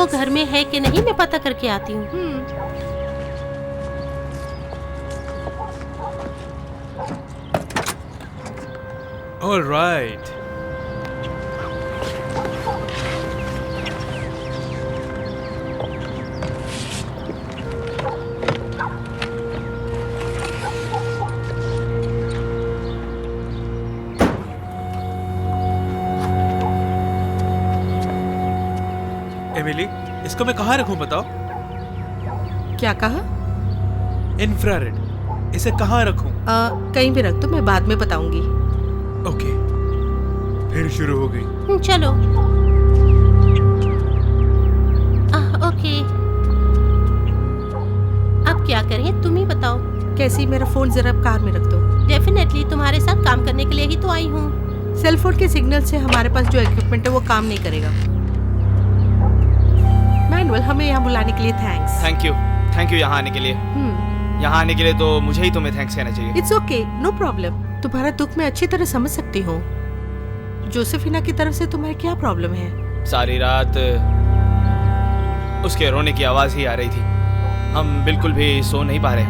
वो घर में है कि नहीं, मैं पता करके आती हूँ। All right. एमिली, इसको मैं कहाँ रखूं बताओ? क्या कहा? इंफ्रारेड, इसे कहाँ रखूं? कहीं भी रख दो, मैं बाद में बताऊंगी। ओके, फिर शुरू हो गई। चलो। ओके, अब क्या करें, तुम ही बताओ। कैसी? मेरा फोन जरा कार में रख दो। डेफिनेटली, तुम्हारे साथ काम करने के लिए ही तो आई हूँ। सेल फोन के सिग्नल से हमारे पास जो इक्विपमेंट है वो काम नहीं करेगा। मैनुअल, हमें यहाँ बुलाने के लिए थैंक्स। थैंक यू यहाँ आने के लिए। यहाँ आने के लिए तो मुझे ही तुम्हें थैंक्स कहना चाहिए। It's okay, no problem. तुम्हारा दुख मैं अच्छी तरह समझ सकती हूँ। जोसेफिना की तरफ से तुम्हारी क्या प्रॉब्लम है? सारी रात उसके रोने की आवाज ही आ रही थी। हम बिल्कुल भी सो नहीं पा रहे।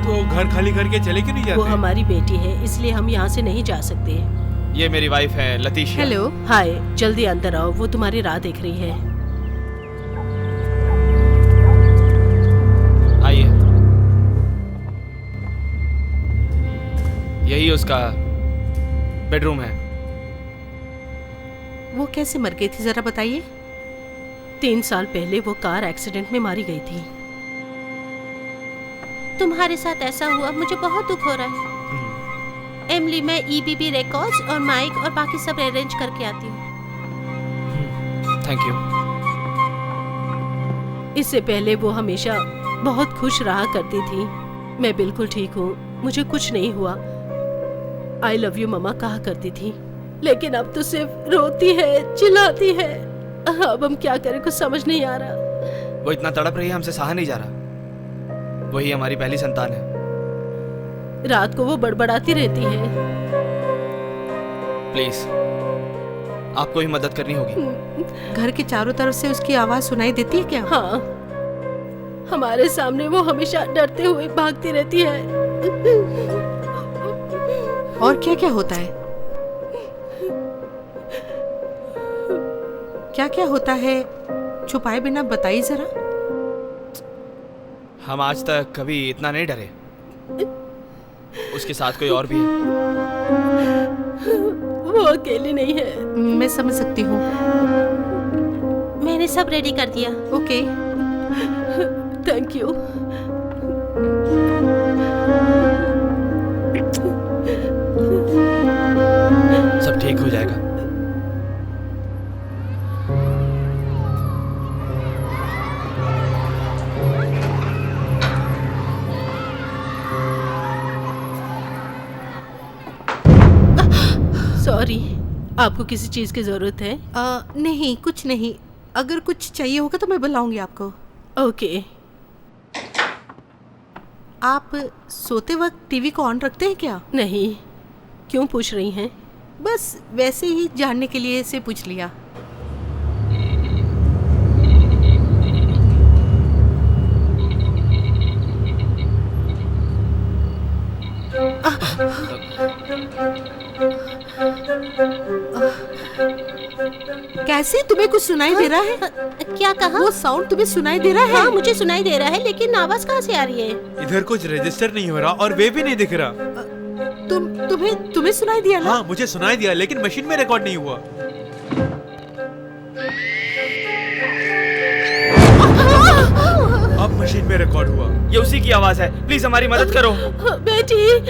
तो घर खाली करके चले क्यों नहीं जाते? वो हमारी बेटी है, इसलिए हम यहाँ से नहीं जा सकते। ये मेरी वाइफ है लतीशिया। हेलो। हाय, जल्दी अंदर आओ, वो तुम्हारी राह देख रही है। आइए। यही उसका बेडरूम है। वो कैसे मर गई थी, जरा बताइए। 3 साल पहले वो कार एक्सीडेंट में मारी गई थी। तुम्हारे साथ ऐसा हुआ, मुझे बहुत दुख हो रहा है। एमिली, मैं EBB रिकॉर्ड्स और माइक और बाकी सब अरेंज करके आती हूँ। Thank you. इससे पहले वो हमेशा बहुत खुश रहा करती थी। मैं बिल्कुल ठीक हूँ, मुझे कुछ नहीं हुआ। आई लव यू मम्मा कहा करती थी, लेकिन अब तो सिर्फ रोती है, चिल्लाती है। अब हम क्या करें, कुछ समझ नहीं आ रहा। वो इतना तड़प रही है, हमसे सहा नहीं जा रहा। वही हमारी पहली संतान है। रात को वो बड़बड़ाती रहती है। प्लीज, आपको ही मदद करनी होगी। घर के चारों तरफ से उसकी आवाज सुनाई देती है क्या? हाँ, हमारे सामने वो हमेशा डरते हुए भागती रहती है। और क्या क्या होता है? क्या क्या होता है? छुपाए बिना बताइए जरा। हम आज तक कभी इतना नहीं डरे। उसके साथ कोई और भी है। वो अकेली नहीं है। मैं समझ सकती हूँ। मैंने सब रेडी कर दिया। Okay, thank you. सब ठीक हो जाएगा। सॉरी, आपको किसी चीज की जरूरत है? नहीं, कुछ नहीं। अगर कुछ चाहिए होगा तो मैं बुलाऊंगी आपको। ओके। आप सोते वक्त टीवी को ऑन रखते हैं क्या? नहीं, क्यों पूछ रही हैं? बस वैसे ही जानने के लिए से पूछ लिया। कैसे? तुम्हें कुछ सुनाई दे रहा है? क्या कहा? वो साउंड तुम्हें सुनाई दे रहा है? हाँ, मुझे सुनाई दे रहा है, लेकिन आवाज कहाँ से आ रही है? इधर कुछ रजिस्टर नहीं हो रहा और वे भी नहीं दिख रहा। तुम्हें सुनाई दिया ना? हाँ, मुझे सुनाई दिया, लेकिन मशीन में रिकॉर्ड नहीं हुआ। अब मशीन में रिकॉर्ड हुआ। ये उसी की आवाज है। प्लीज हमारी मदद करो। बेटी,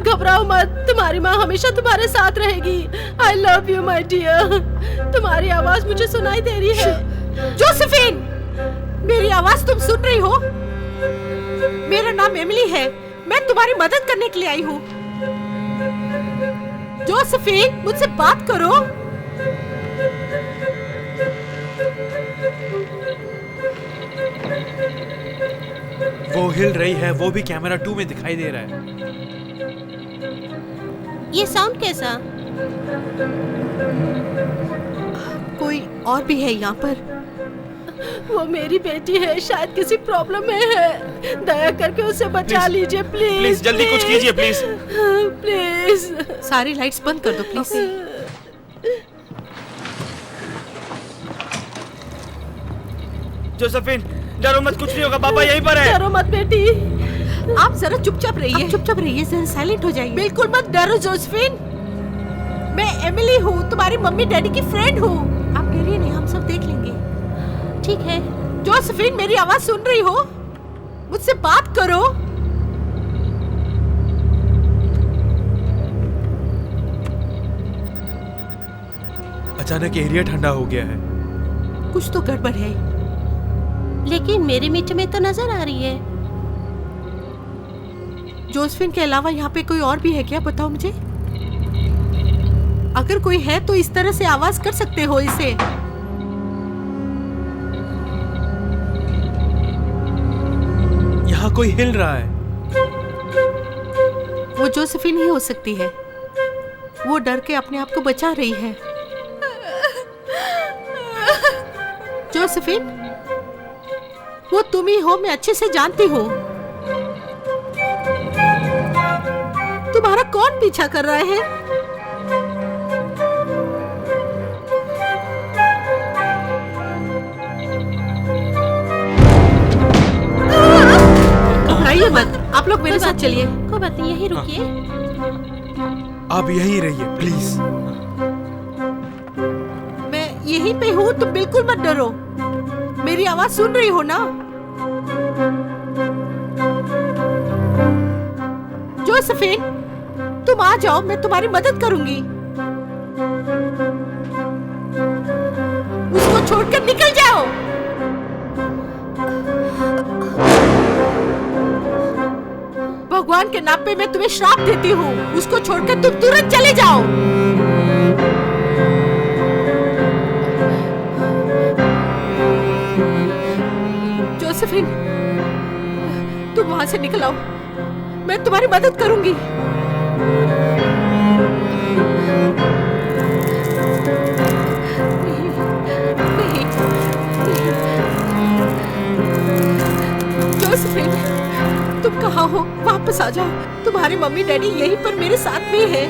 घबराओ मत, तुम्हारी माँ हमेशा तुम्हारे साथ रहेगी। I love you my dear. तुम्हारी आवाज मुझे सुनाई दे रही है। जोसेफिन, मेरी आवाज तुम सुन रही हो? मेरा नाम एमिली है, मैं तुम्हारी मदद करने के लिए आई हूँ। जोसेफिन, मुझसे बात करो। वो हिल रही है, वो भी कैमरा 2 में दिखाई दे रहा है। ये साउंड कैसा? कोई और भी है यहाँ पर? वो मेरी बेटी है, शायद किसी प्रॉब्लम में है। दया करके उसे बचा लीजिए प्लीज। प्लीज जल्दी कुछ कीजिए प्लीज। प्लीज। सारी लाइट्स बंद कर दो प्लीज। जोसेफिन डरो मत, कुछ नहीं होगा, पापा यहीं पर है। डरो मत बेटी। आप जरा चुपचाप रहिए, चुपचाप रहिए, जरा साइलेंट हो जाइए। बिल्कुल मत डरो जोसेफिन। मैं एमिली हूँ, तुम्हारी मम्मी डैडी की फ्रेंड हूँ। आप डरिए नहीं, हम सब देख लेंगे। ठीक है। जोसेफिन मेरी आवाज सुन रही हो? मुझसे बात करो। अचानक एरिया ठंडा हो गया है। कुछ तो गड़बड़ है। लेकिन मेरे मीटर में तो नजर आ रही है। जोसेफिन के अलावा यहाँ पे कोई और भी है क्या? बताओ मुझे। अगर कोई है तो इस तरह से आवाज कर सकते हो इसे। यहाँ कोई हिल रहा है। वो जोसेफिन ही हो सकती है। वो डर के अपने आप को बचा रही है। जोसेफिन, वो तुम ही हो, मैं अच्छे से जानती हूँ। तुम्हारा कौन पीछा कर रहा है? घबराइए मत, आप लोग मेरे साथ चलिए। कोई बात नहीं, यहीं रुकिए। आप यहीं रहिए प्लीज। मैं यहीं पे हूँ, तुम बिल्कुल मत डरो। मेरी आवाज सुन रही हो ना? जोसेफिन, तुम आ जाओ, मैं तुम्हारी मदद करूंगी। उसको छोड़कर निकल जाओ। भगवान के नाम पे मैं तुम्हें श्राप देती हूँ, उसको छोड़कर तुम तुरंत चले जाओ। जोसेफिन, तुम वहां से निकल आओ, मैं तुम्हारी मदद करूंगी। जोसेफिन, तुम कहाँ हो? वापस आ जाओ। तुम्हारे मम्मी डैडी यहीं पर मेरे साथ में है।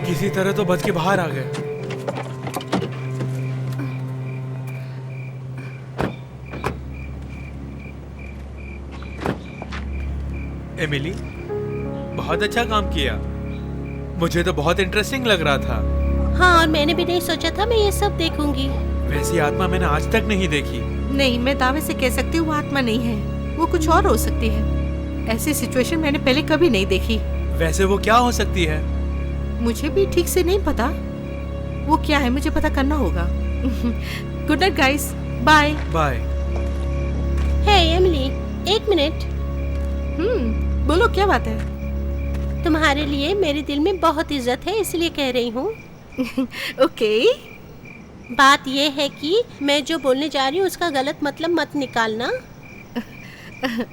किसी तरह तो बच के बाहर आ गए। एमिली, बहुत अच्छा काम किया। मुझे तो बहुत इंटरेस्टिंग लग रहा था। हाँ, और मैंने भी नहीं सोचा था मैं ये सब देखूंगी। वैसी आत्मा मैंने आज तक नहीं देखी। नहीं, मैं दावे से कह सकती हूँ वो आत्मा नहीं है, वो कुछ और हो सकती है। ऐसी सिचुएशन मैंने पहले कभी नहीं देखी। वैसे वो क्या हो सकती है? मुझे भी ठीक से नहीं पता वो क्या है, मुझे पता करना होगा। Good night guys, bye bye. Hey Emily, एक मिनट। बोलो, क्या बात है? तुम्हारे लिए मेरे दिल में बहुत इज्जत है, इसलिए कह रही हूँ। ओके। बात ये है कि मैं जो बोलने जा रही हूँ उसका गलत मतलब मत निकालना।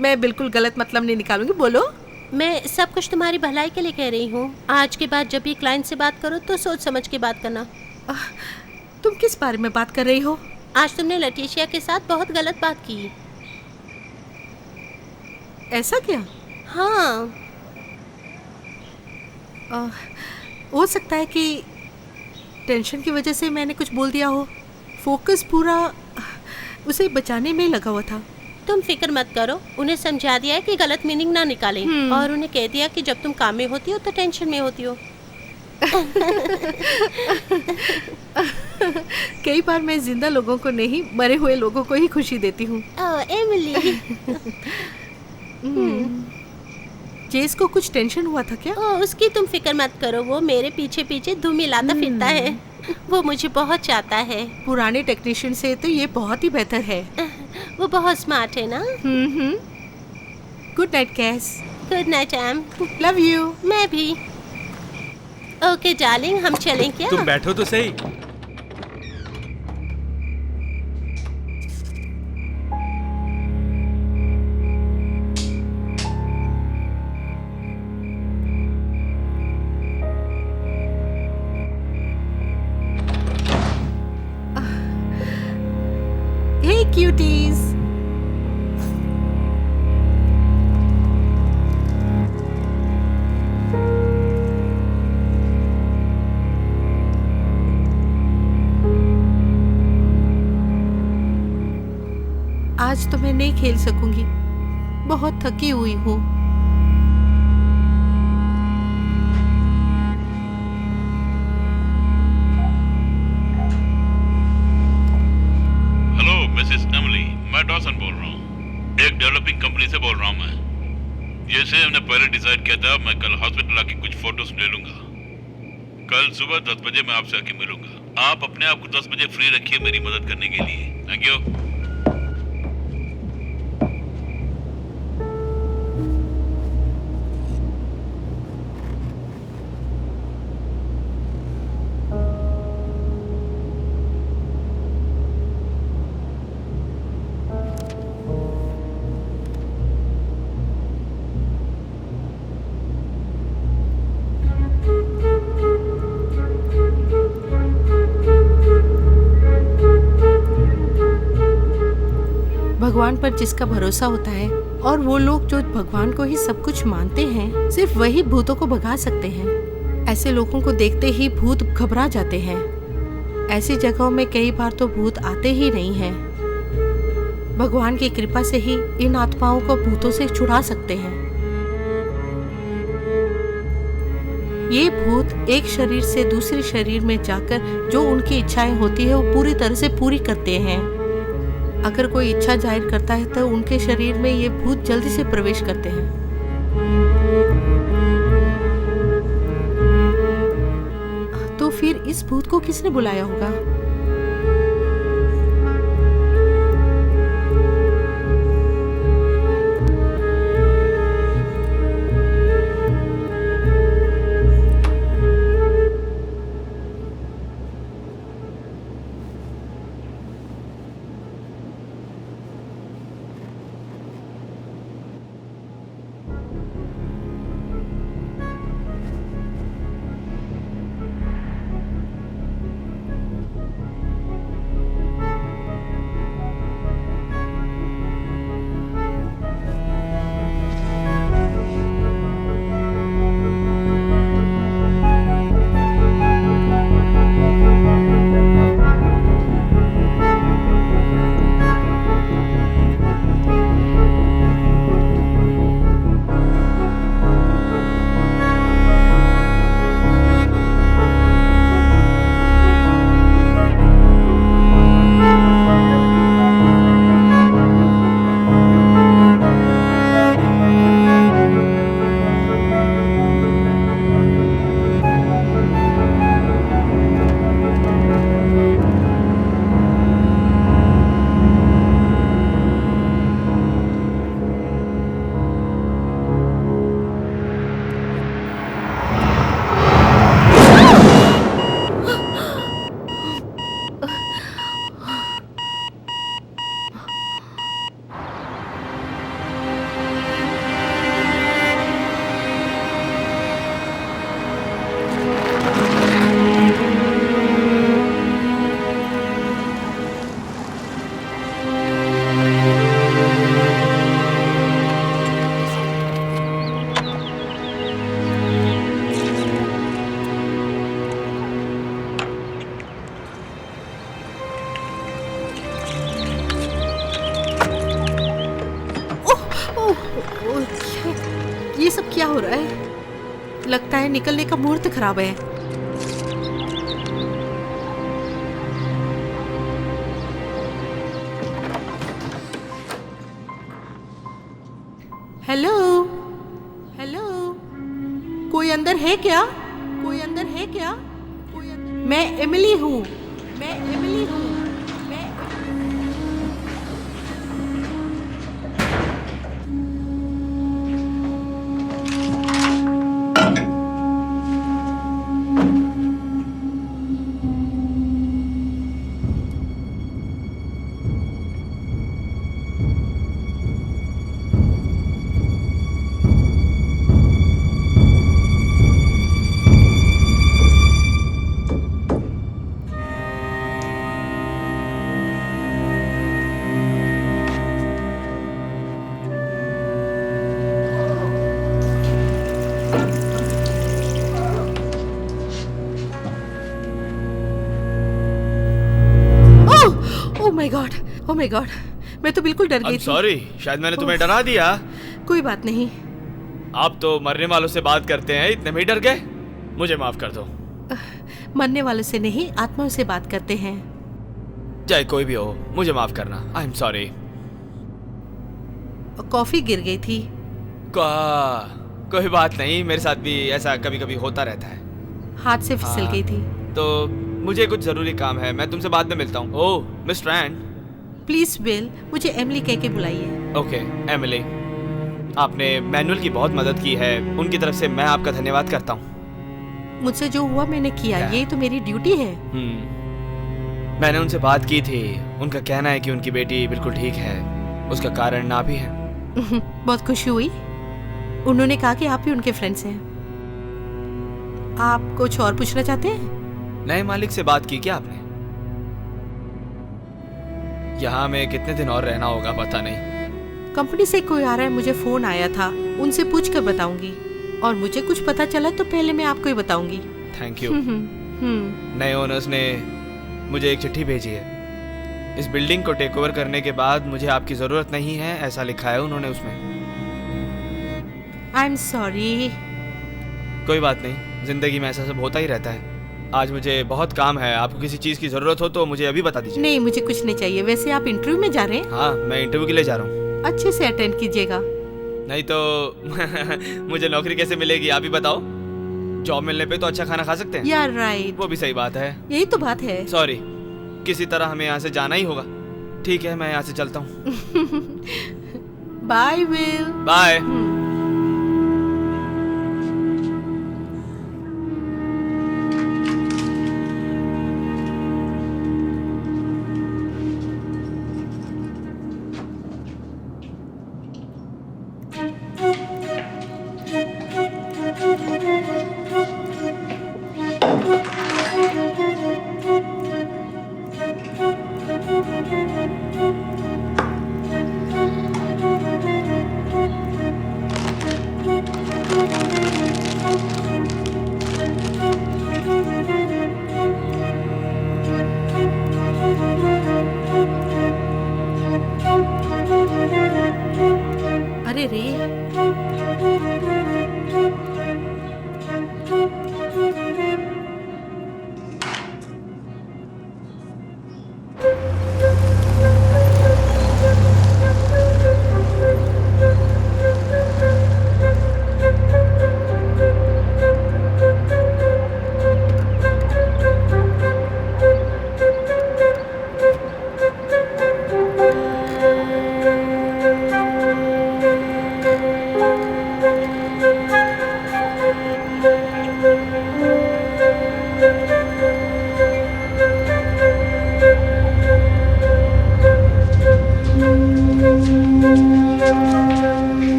मैं बिल्कुल गलत मतलब नहीं निकालूंगी, बोलो। मैं सब कुछ तुम्हारी भलाई के लिए कह रही हूँ। आज के बाद जब भी क्लाइंट से बात करो तो सोच समझ के बात करना। तुम किस बारे में बात कर रही हो? आज तुमने लटीशिया के साथ बहुत गलत बात की। ऐसा क्या? हाँ। हो सकता है कि टेंशन की वजह से मैंने कुछ बोल दिया हो। फोकस पूरा उसे बचाने में लगा हुआ था। तुम फिक्र मत करो, उन्हें समझा दिया है कि गलत मीनिंग ना निकालें, और उन्हें कह दिया कि जब तुम काम में होती हो तो टेंशन में होती हो। कई बार मैं जिंदा लोगों को नहीं, मरे हुए लोगों को ही खुशी देती हूँ। एमिली। जेस को कुछ टेंशन हुआ था क्या? उसकी तुम फिक्र मत करो, वो मेरे पीछे पीछे धूम मिलाता फिरता है। वो मुझे बहुत चाहता है। पुराने टेक्नीशियन से तो ये बहुत ही बेहतर है। वो बहुत स्मार्ट है ना। Good night Cass. Good night Em. Love you. मैं भी। ओके डार्लिंग, हम चलें क्या? तुम बैठो तो सही। Hey cuties. आज तो मैं नहीं खेल सकूंगी, बहुत थकी हुई हूँ। हेलो मिसेस एमिली, मैं डॉसन बोल रहा हूँ। एक डेवलपिंग कंपनी से बोल रहा हूँ मैं। जैसे हमने पहले डिसाइड किया था, मैं कल हॉस्पिटल आके कुछ फोटोज ले लूंगा। कल सुबह 10 बजे मैं आपसे आके मिलूंगा। आप अपने आप को 10 बजे फ्री रखिए मेरी मदद करने के लिए। Thank you. भगवान पर जिसका भरोसा होता है और वो लोग जो भगवान को ही सब कुछ मानते हैं, सिर्फ वही भूतों को भगा सकते हैं। ऐसे लोगों को देखते ही भूत घबरा जाते हैं। ऐसी जगहों में कई बार तो भूत आते ही नहीं हैं। भगवान की कृपा से ही इन आत्माओं को भूतों से छुड़ा सकते हैं। ये भूत एक शरीर से दूसरे शरीर में जाकर जो उनकी इच्छाएं होती है वो पूरी तरह से पूरी करते हैं। अगर कोई इच्छा जाहिर करता है तो उनके शरीर में ये भूत जल्दी से प्रवेश करते हैं। तो फिर इस भूत को किसने बुलाया होगा? ये सब क्या हो रहा है? लगता है निकलने का मुहूर्त खराब है। हेलो हेलो, कोई अंदर है क्या? कोई अंदर है क्या? कोई अंदर मैं एमिली हूँ। मैं एमिली हूँ। मैं oh my God, oh my God, मैं तो बिल्कुल डर गई थी। सॉरी, शायद मैंने तुम्हें डरा दिया। कोई बात नहीं। आप तो मरने वालों से बात करते हैं, इतने में ही डर गए। मुझे माफ कर दो। मरने वालों से नहीं, आत्माओं से बात करते हैं। चाहे कोई भी हो, मुझे माफ करना। I am sorry. कॉफी गिर गई थी। कोई बात नहीं, मेरे साथ भी ऐसा कभी कभी होता रहता है। हाथ से फिसल गई थी। तो मुझे कुछ जरूरी काम है, मैं तुमसे बाद में मिलता हूँ। ओह मिस्टर एंड। प्लीज बिल, मुझे एमिली कह के बुलाइए। ओके एमिली, आपने मैनुअल की बहुत मदद की है, उनकी तरफ से मैं आपका धन्यवाद करता हूँ। मुझसे जो हुआ मैंने किया, ये तो मेरी ड्यूटी है। मैंने उनसे बात की थी, उनका कहना है कि उनकी बेटी बिल्कुल ठीक है, उसका कारण ना भी है। बहुत खुशी हुई। उन्होंने कहा कि आप भी उनके फ्रेंड्स हैं। आप कुछ और पूछना चाहते हैं? नए मालिक से बात की क्या आपने? यहाँ में कितने दिन और रहना होगा पता नहीं। कंपनी से कोई आ रहा है, मुझे फोन आया था, उनसे पूछ कर बताऊंगी। और मुझे कुछ पता चला तो पहले मैं आपको ही बताऊंगी। Thank you. नए ओनर्स ने मुझे एक चिट्ठी भेजी है। इस बिल्डिंग को टेक ओवर करने के बाद मुझे आपकी जरूरत नहीं है, ऐसा लिखा है उन्होंने उसमें। I am sorry. कोई बात नहीं, जिंदगी में ऐसा सब होता ही रहता है। आज मुझे बहुत काम है, आपको किसी चीज की जरूरत हो तो मुझे अभी बता दीजिए। नहीं, मुझे कुछ नहीं चाहिए। वैसे आप इंटरव्यू में जा रहे हैं? हाँ, मैं इंटरव्यू के लिए जा रहा हूँ। अच्छे से अटेंड कीजिएगा। नहीं तो मुझे नौकरी कैसे मिलेगी, आप ही बताओ। जॉब मिलने पे तो अच्छा खाना खा सकते हैं। यार राइट, वो भी सही बात है। यही तो बात है। सॉरी, किसी तरह हमें यहाँ से जाना ही होगा। ठीक है, मैं यहाँ से चलता हूँ। Bye Will. बाय। अरे रे,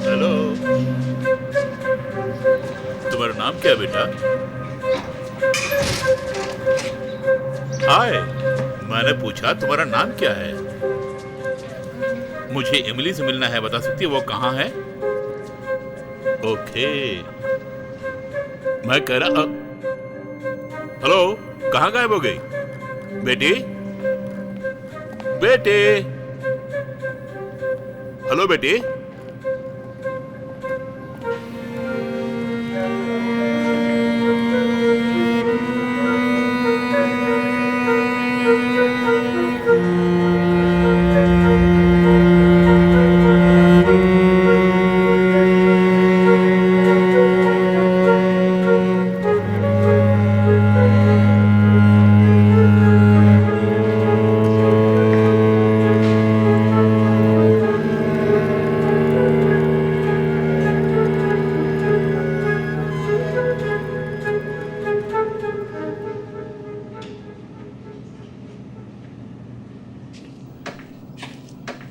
हेलो, तुम्हारा नाम क्या है बेटा? हाय, मैंने पूछा तुम्हारा नाम क्या है? मुझे एमिली से मिलना है, बता सकती है वो कहाँ है? ओके, मैं कह रहा। हेलो, कहाँ गायब हो गई बेटी? बेटे, हेलो बेटी।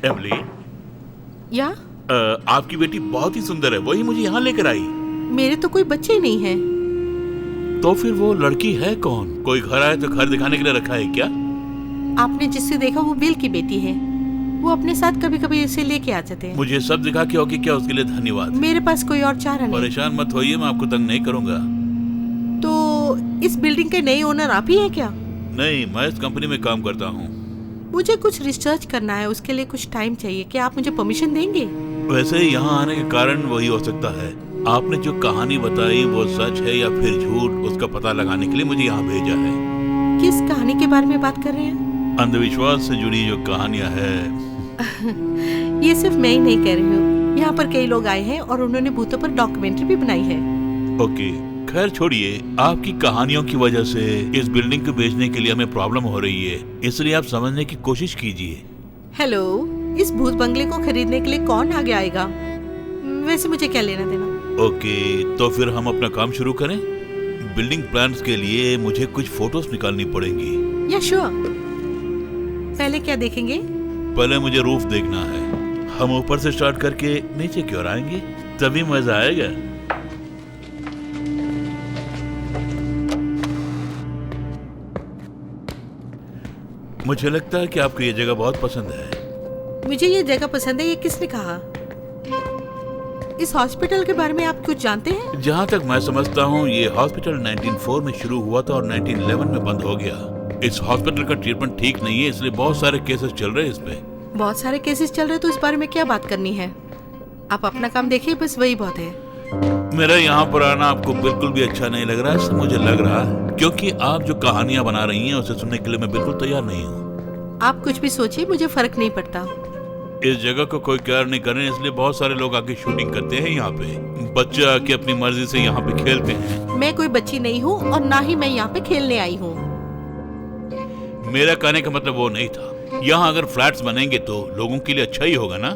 एमिली, या आपकी बेटी बहुत ही सुंदर है, वही मुझे यहाँ लेकर आई। मेरे तो कोई बच्चे ही नहीं है। तो फिर वो लड़की है कौन? कोई घर आए तो घर दिखाने के लिए रखा है क्या? आपने जिससे देखा वो बिल की बेटी है। वो अपने साथ कभी कभी इसे लेके आ जाते हैं। मुझे सब दिखा के होगी क्या? उसके लिए धन्यवाद। मेरे पास कोई और चारा नहीं। परेशान मत होइए, मैं आपको तंग नहीं करूंगा। तो इस बिल्डिंग के नए ओनर आप ही हैं क्या? नहीं, मैं इस कंपनी में काम करता हूँ। मुझे कुछ रिसर्च करना है, उसके लिए कुछ टाइम चाहिए। क्या आप मुझे परमिशन देंगे? वैसे ही यहाँ आने के कारण वही हो सकता है। आपने जो कहानी बताई वो सच है या फिर झूठ, उसका पता लगाने के लिए मुझे यहाँ भेजा है। किस कहानी के बारे में बात कर रहे हैं? अंधविश्वास से जुड़ी जो कहानियाँ है। ये सिर्फ मैं ही नहीं कह रही हूँ, यहाँ पर कई लोग आए हैं और उन्होंने भूतों पर डॉक्यूमेंट्री भी बनाई है। ओके, खैर छोड़िए। आपकी कहानियों की वजह से इस बिल्डिंग को बेचने के लिए हमें प्रॉब्लम हो रही है, इसलिए आप समझने की कोशिश कीजिए। हेलो, इस भूत बंगले को खरीदने के लिए कौन आगे आएगा? वैसे मुझे क्या लेना देना। ओके, तो फिर हम अपना काम शुरू करें। बिल्डिंग प्लान्स के लिए मुझे कुछ फोटोज निकालनी पड़ेंगी। या श्योर। पहले क्या देखेंगे? पहले मुझे रूफ देखना है। हम ऊपर से स्टार्ट करके नीचे की ओर आएंगे, तभी मजा आएगा। मुझे लगता है कि आपको ये जगह बहुत पसंद है। मुझे ये जगह पसंद है, ये किसने कहा? इस हॉस्पिटल के बारे में आप कुछ जानते हैं? जहाँ तक मैं समझता हूँ ये हॉस्पिटल 1904 में शुरू हुआ था और 1911 में बंद हो गया। इस हॉस्पिटल का ट्रीटमेंट ठीक नहीं है, इसलिए बहुत सारे केसेस चल रहे हैं इस पे। बहुत सारे केसेस चल रहे, तो इस बारे में क्या बात करनी है? आप अपना काम देखिए, बस वही बहुत है। मेरा यहाँ पर आना आपको बिल्कुल भी अच्छा नहीं लग रहा है, ऐसा मुझे लग रहा है, क्योंकि आप जो कहानियाँ बना रही हैं उसे सुनने के लिए मैं बिल्कुल तैयार नहीं हूँ। आप कुछ भी सोचिए, मुझे फर्क नहीं पड़ता। इस जगह को कोई केयर नहीं कर रहे, इसलिए बहुत सारे लोग आके शूटिंग करते हैं यहाँ पे। बच्चे आके अपनी मर्जी से यहाँ पे खेलते हैं। मैं कोई बच्ची नहीं हूँ और ना ही मैं यहाँ पे खेलने आई हूँ। मेरा कहने का मतलब वो नहीं था। यहाँ अगर फ्लैट्स बनेंगे तो लोगों के लिए अच्छा ही होगा ना?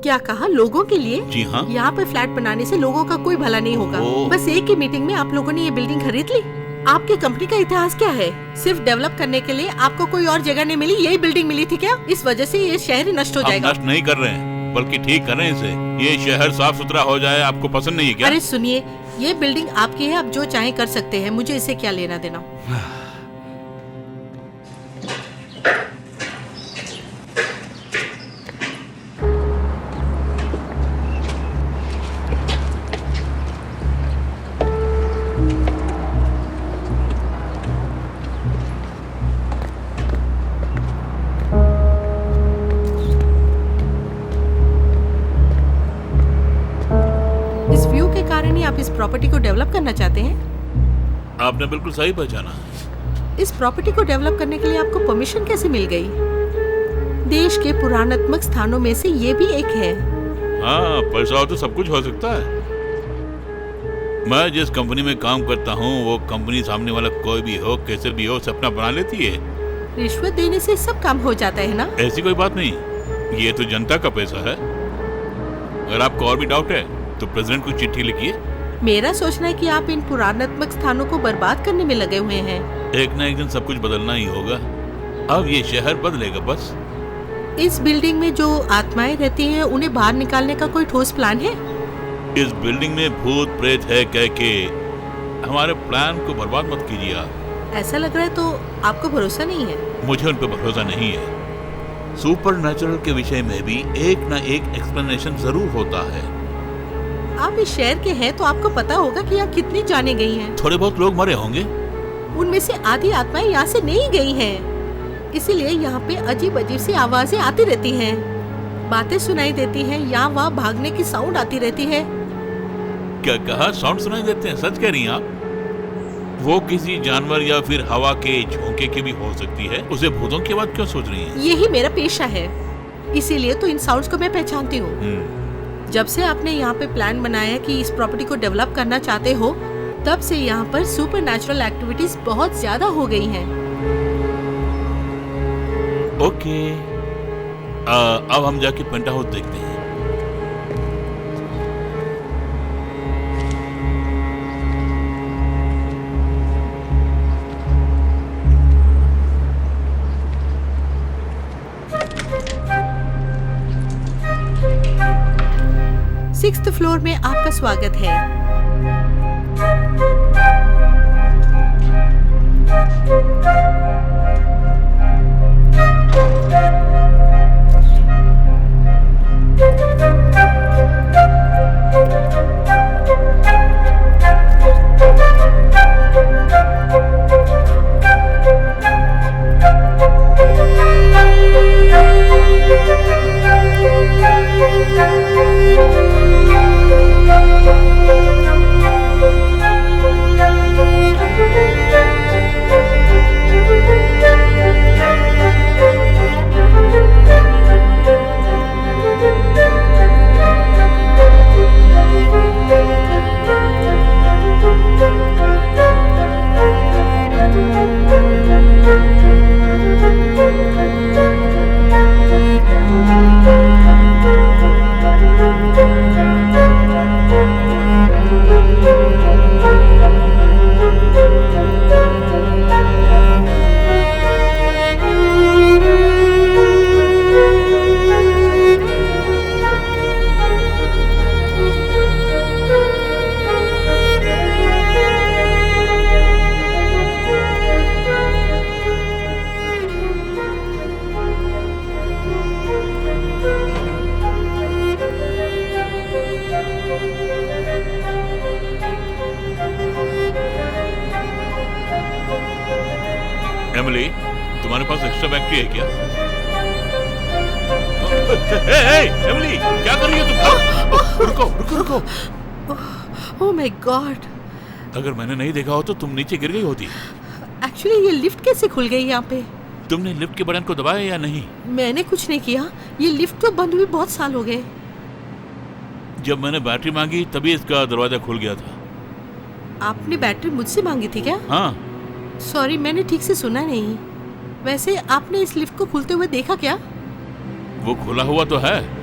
क्या कहा? लोगों के लिए? जी हाँ। यहाँ पे फ्लैट बनाने से लोगों का कोई भला नहीं होगा। ओह। बस एक ही मीटिंग में आप लोगों ने ये बिल्डिंग खरीद ली। आपकी कंपनी का इतिहास क्या है? सिर्फ डेवलप करने के लिए आपको कोई और जगह नहीं मिली, यही बिल्डिंग मिली थी क्या? इस वजह से ये शहर नष्ट हो हम जाएगा। नष्ट नहीं कर रहे हैं, बल्कि ठीक कर रहे हैं इसे। ये शहर साफ सुथरा हो जाए, आपको पसंद नहीं है क्या? अरे सुनिए, ये बिल्डिंग आपकी है, आप जो चाहे कर सकते हैं, मुझे इसे क्या लेना देना। इस व्यू के कारण ही आप इस प्रॉपर्टी को डेवलप करना चाहते हैं? आपने बिल्कुल सही पहचाना। इस प्रॉपर्टी को डेवलप करने के लिए आपको परमिशन कैसे मिल गई? देश के पुराणात्मक स्थानों में से ये भी एक है। हाँ, पैसा हो तो सब कुछ हो सकता है। मैं जिस कंपनी में काम करता हूँ वो कंपनी सामने वाला कोई भी हो, कैसे भी हो, सपना बना लेती है। रिश्वत देने से सब काम हो जाता है ना? ऐसी कोई बात नहीं, ये तो जनता का पैसा है। अगर आपको और भी डाउट है तो प्रेसिडेंट को चिट्ठी लिखिए। मेरा सोचना है कि आप इन पुराणात्मक स्थानों को बर्बाद करने में लगे हुए हैं। एक ना एक दिन सब कुछ बदलना ही होगा। अब ये शहर बदलेगा बस। इस बिल्डिंग में जो आत्माएं रहती हैं, उन्हें बाहर निकालने का कोई ठोस प्लान है? इस बिल्डिंग में भूत प्रेत है कह के हमारे प्लान को बर्बाद मत कीजिए आप। ऐसा लग रहा है तो आपको भरोसा नहीं है। मुझे उन पर भरोसा नहीं है। सुपर नेचुरल के विषय में भी एक ना एक एक्सप्लेनेशन जरूर होता है। आप इस शहर के हैं तो आपको पता होगा कि यहाँ कितनी जाने गई हैं। थोड़े बहुत लोग मरे होंगे। उनमें से आधी आत्माएं यहाँ से नहीं गई हैं। इसीलिए यहाँ पे अजीब अजीब सी आवाजें आती रहती हैं, बातें सुनाई देती हैं, यहाँ वहाँ भागने की साउंड आती रहती है। क्या कहा? साउंड सुनाई देते हैं? सच कह रही हैं आप? वो किसी जानवर या फिर हवा के झोंके की भी हो सकती है। उसे भूतों की बात क्यों सोच रही हैं? यही मेरा पेशा है, इसीलिए तो इन साउंड्स को मैं पहचानती हूँ। जब से आपने यहाँ पे प्लान बनाया कि इस प्रॉपर्टी को डेवलप करना चाहते हो, तब से यहाँ पर सुपर नेचुरल एक्टिविटीज बहुत ज्यादा हो गई हैं। ओके, अब हम जाके पेंट हाउस देखते हैं। 6th फ्लोर में आपका स्वागत है। एमिली, तुम्हारे पास एक्स्ट्रा बैटरी है क्या? एमिली, क्या कर रही हो तुम? रुको रुको रुको। ओह माय गॉड, अगर मैंने नहीं देखा हो तो तुम नीचे गिर गई होती। एक्चुअली ये लिफ्ट कैसे खुल गई यहाँ पे? तुमने लिफ्ट के बटन को दबाया या नहीं? मैंने कुछ नहीं किया, ये लिफ्ट तो बंद हुई बहुत साल हो गए। जब मैंने बैटरी मांगी तभी इसका दरवाजा खुल गया था। आपने बैटरी मुझसे मांगी थी क्या? हाँ। सॉरी, मैंने ठीक से सुना नहीं। वैसे आपने इस लिफ्ट को खुलते हुए देखा क्या? वो खुला हुआ तो है।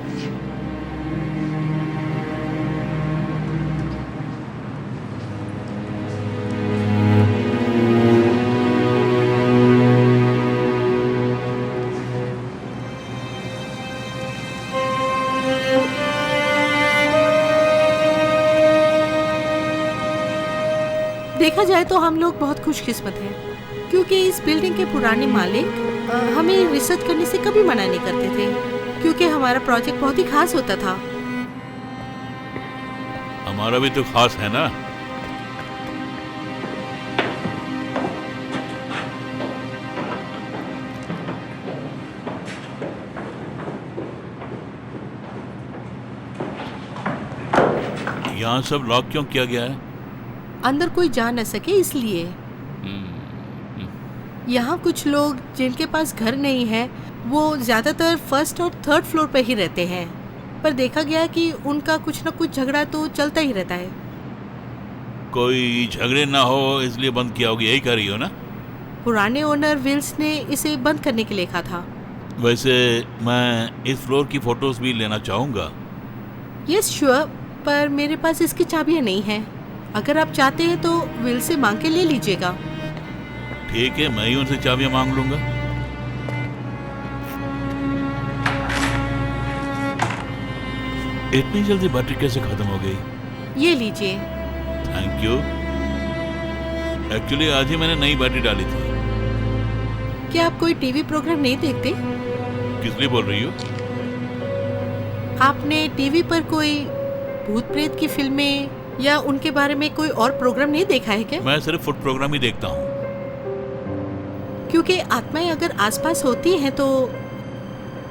देखा जाए तो हम लोग बहुत खुशकिस्मत हैं, क्योंकि इस बिल्डिंग के पुराने मालिक हमें रिसर्च करने से कभी मना नहीं करते थे, क्योंकि हमारा प्रोजेक्ट बहुत ही खास होता था। हमारा भी तो खास है ना। यहाँ सब लॉक क्यों किया गया है? अंदर कोई जा न सके इसलिए। यहाँ कुछ लोग जिनके पास घर नहीं है वो ज्यादातर 1st और 3rd फ्लोर पे ही रहते हैं, पर देखा गया कि उनका कुछ न कुछ झगड़ा तो चलता ही रहता है। कोई झगड़े ना हो इसलिए बंद किया होगा, यही कह रही हो ना? पुराने ओनर विल्स ने इसे बंद करने के लिए कहा था। वैसे मैं इस फ्लोर की फोटोज भी लेना चाहूँगा। यस श्योर, पर मेरे पास इसकी चाबियाँ नहीं हैं। अगर आप चाहते हैं तो विल से मांग के ले लीजिएगा। ठीक है, मैं ही उनसे चाबियां मांग लूंगा। इतनी जल्दी बैटरी कैसे खत्म हो गई? ये लीजिए। Thank you. एक्चुअली आज ही मैंने नई बैटरी डाली थी। क्या आप कोई टीवी प्रोग्राम नहीं देखते? किस लिए बोल रही हो? आपने टीवी पर कोई भूत प्रेत की फिल्में या उनके बारे में कोई और प्रोग्राम नहीं देखा है क्या? मैं सिर्फ फुड प्रोग्राम ही देखता हूँ। क्योंकि आत्माएं अगर आसपास होती हैं तो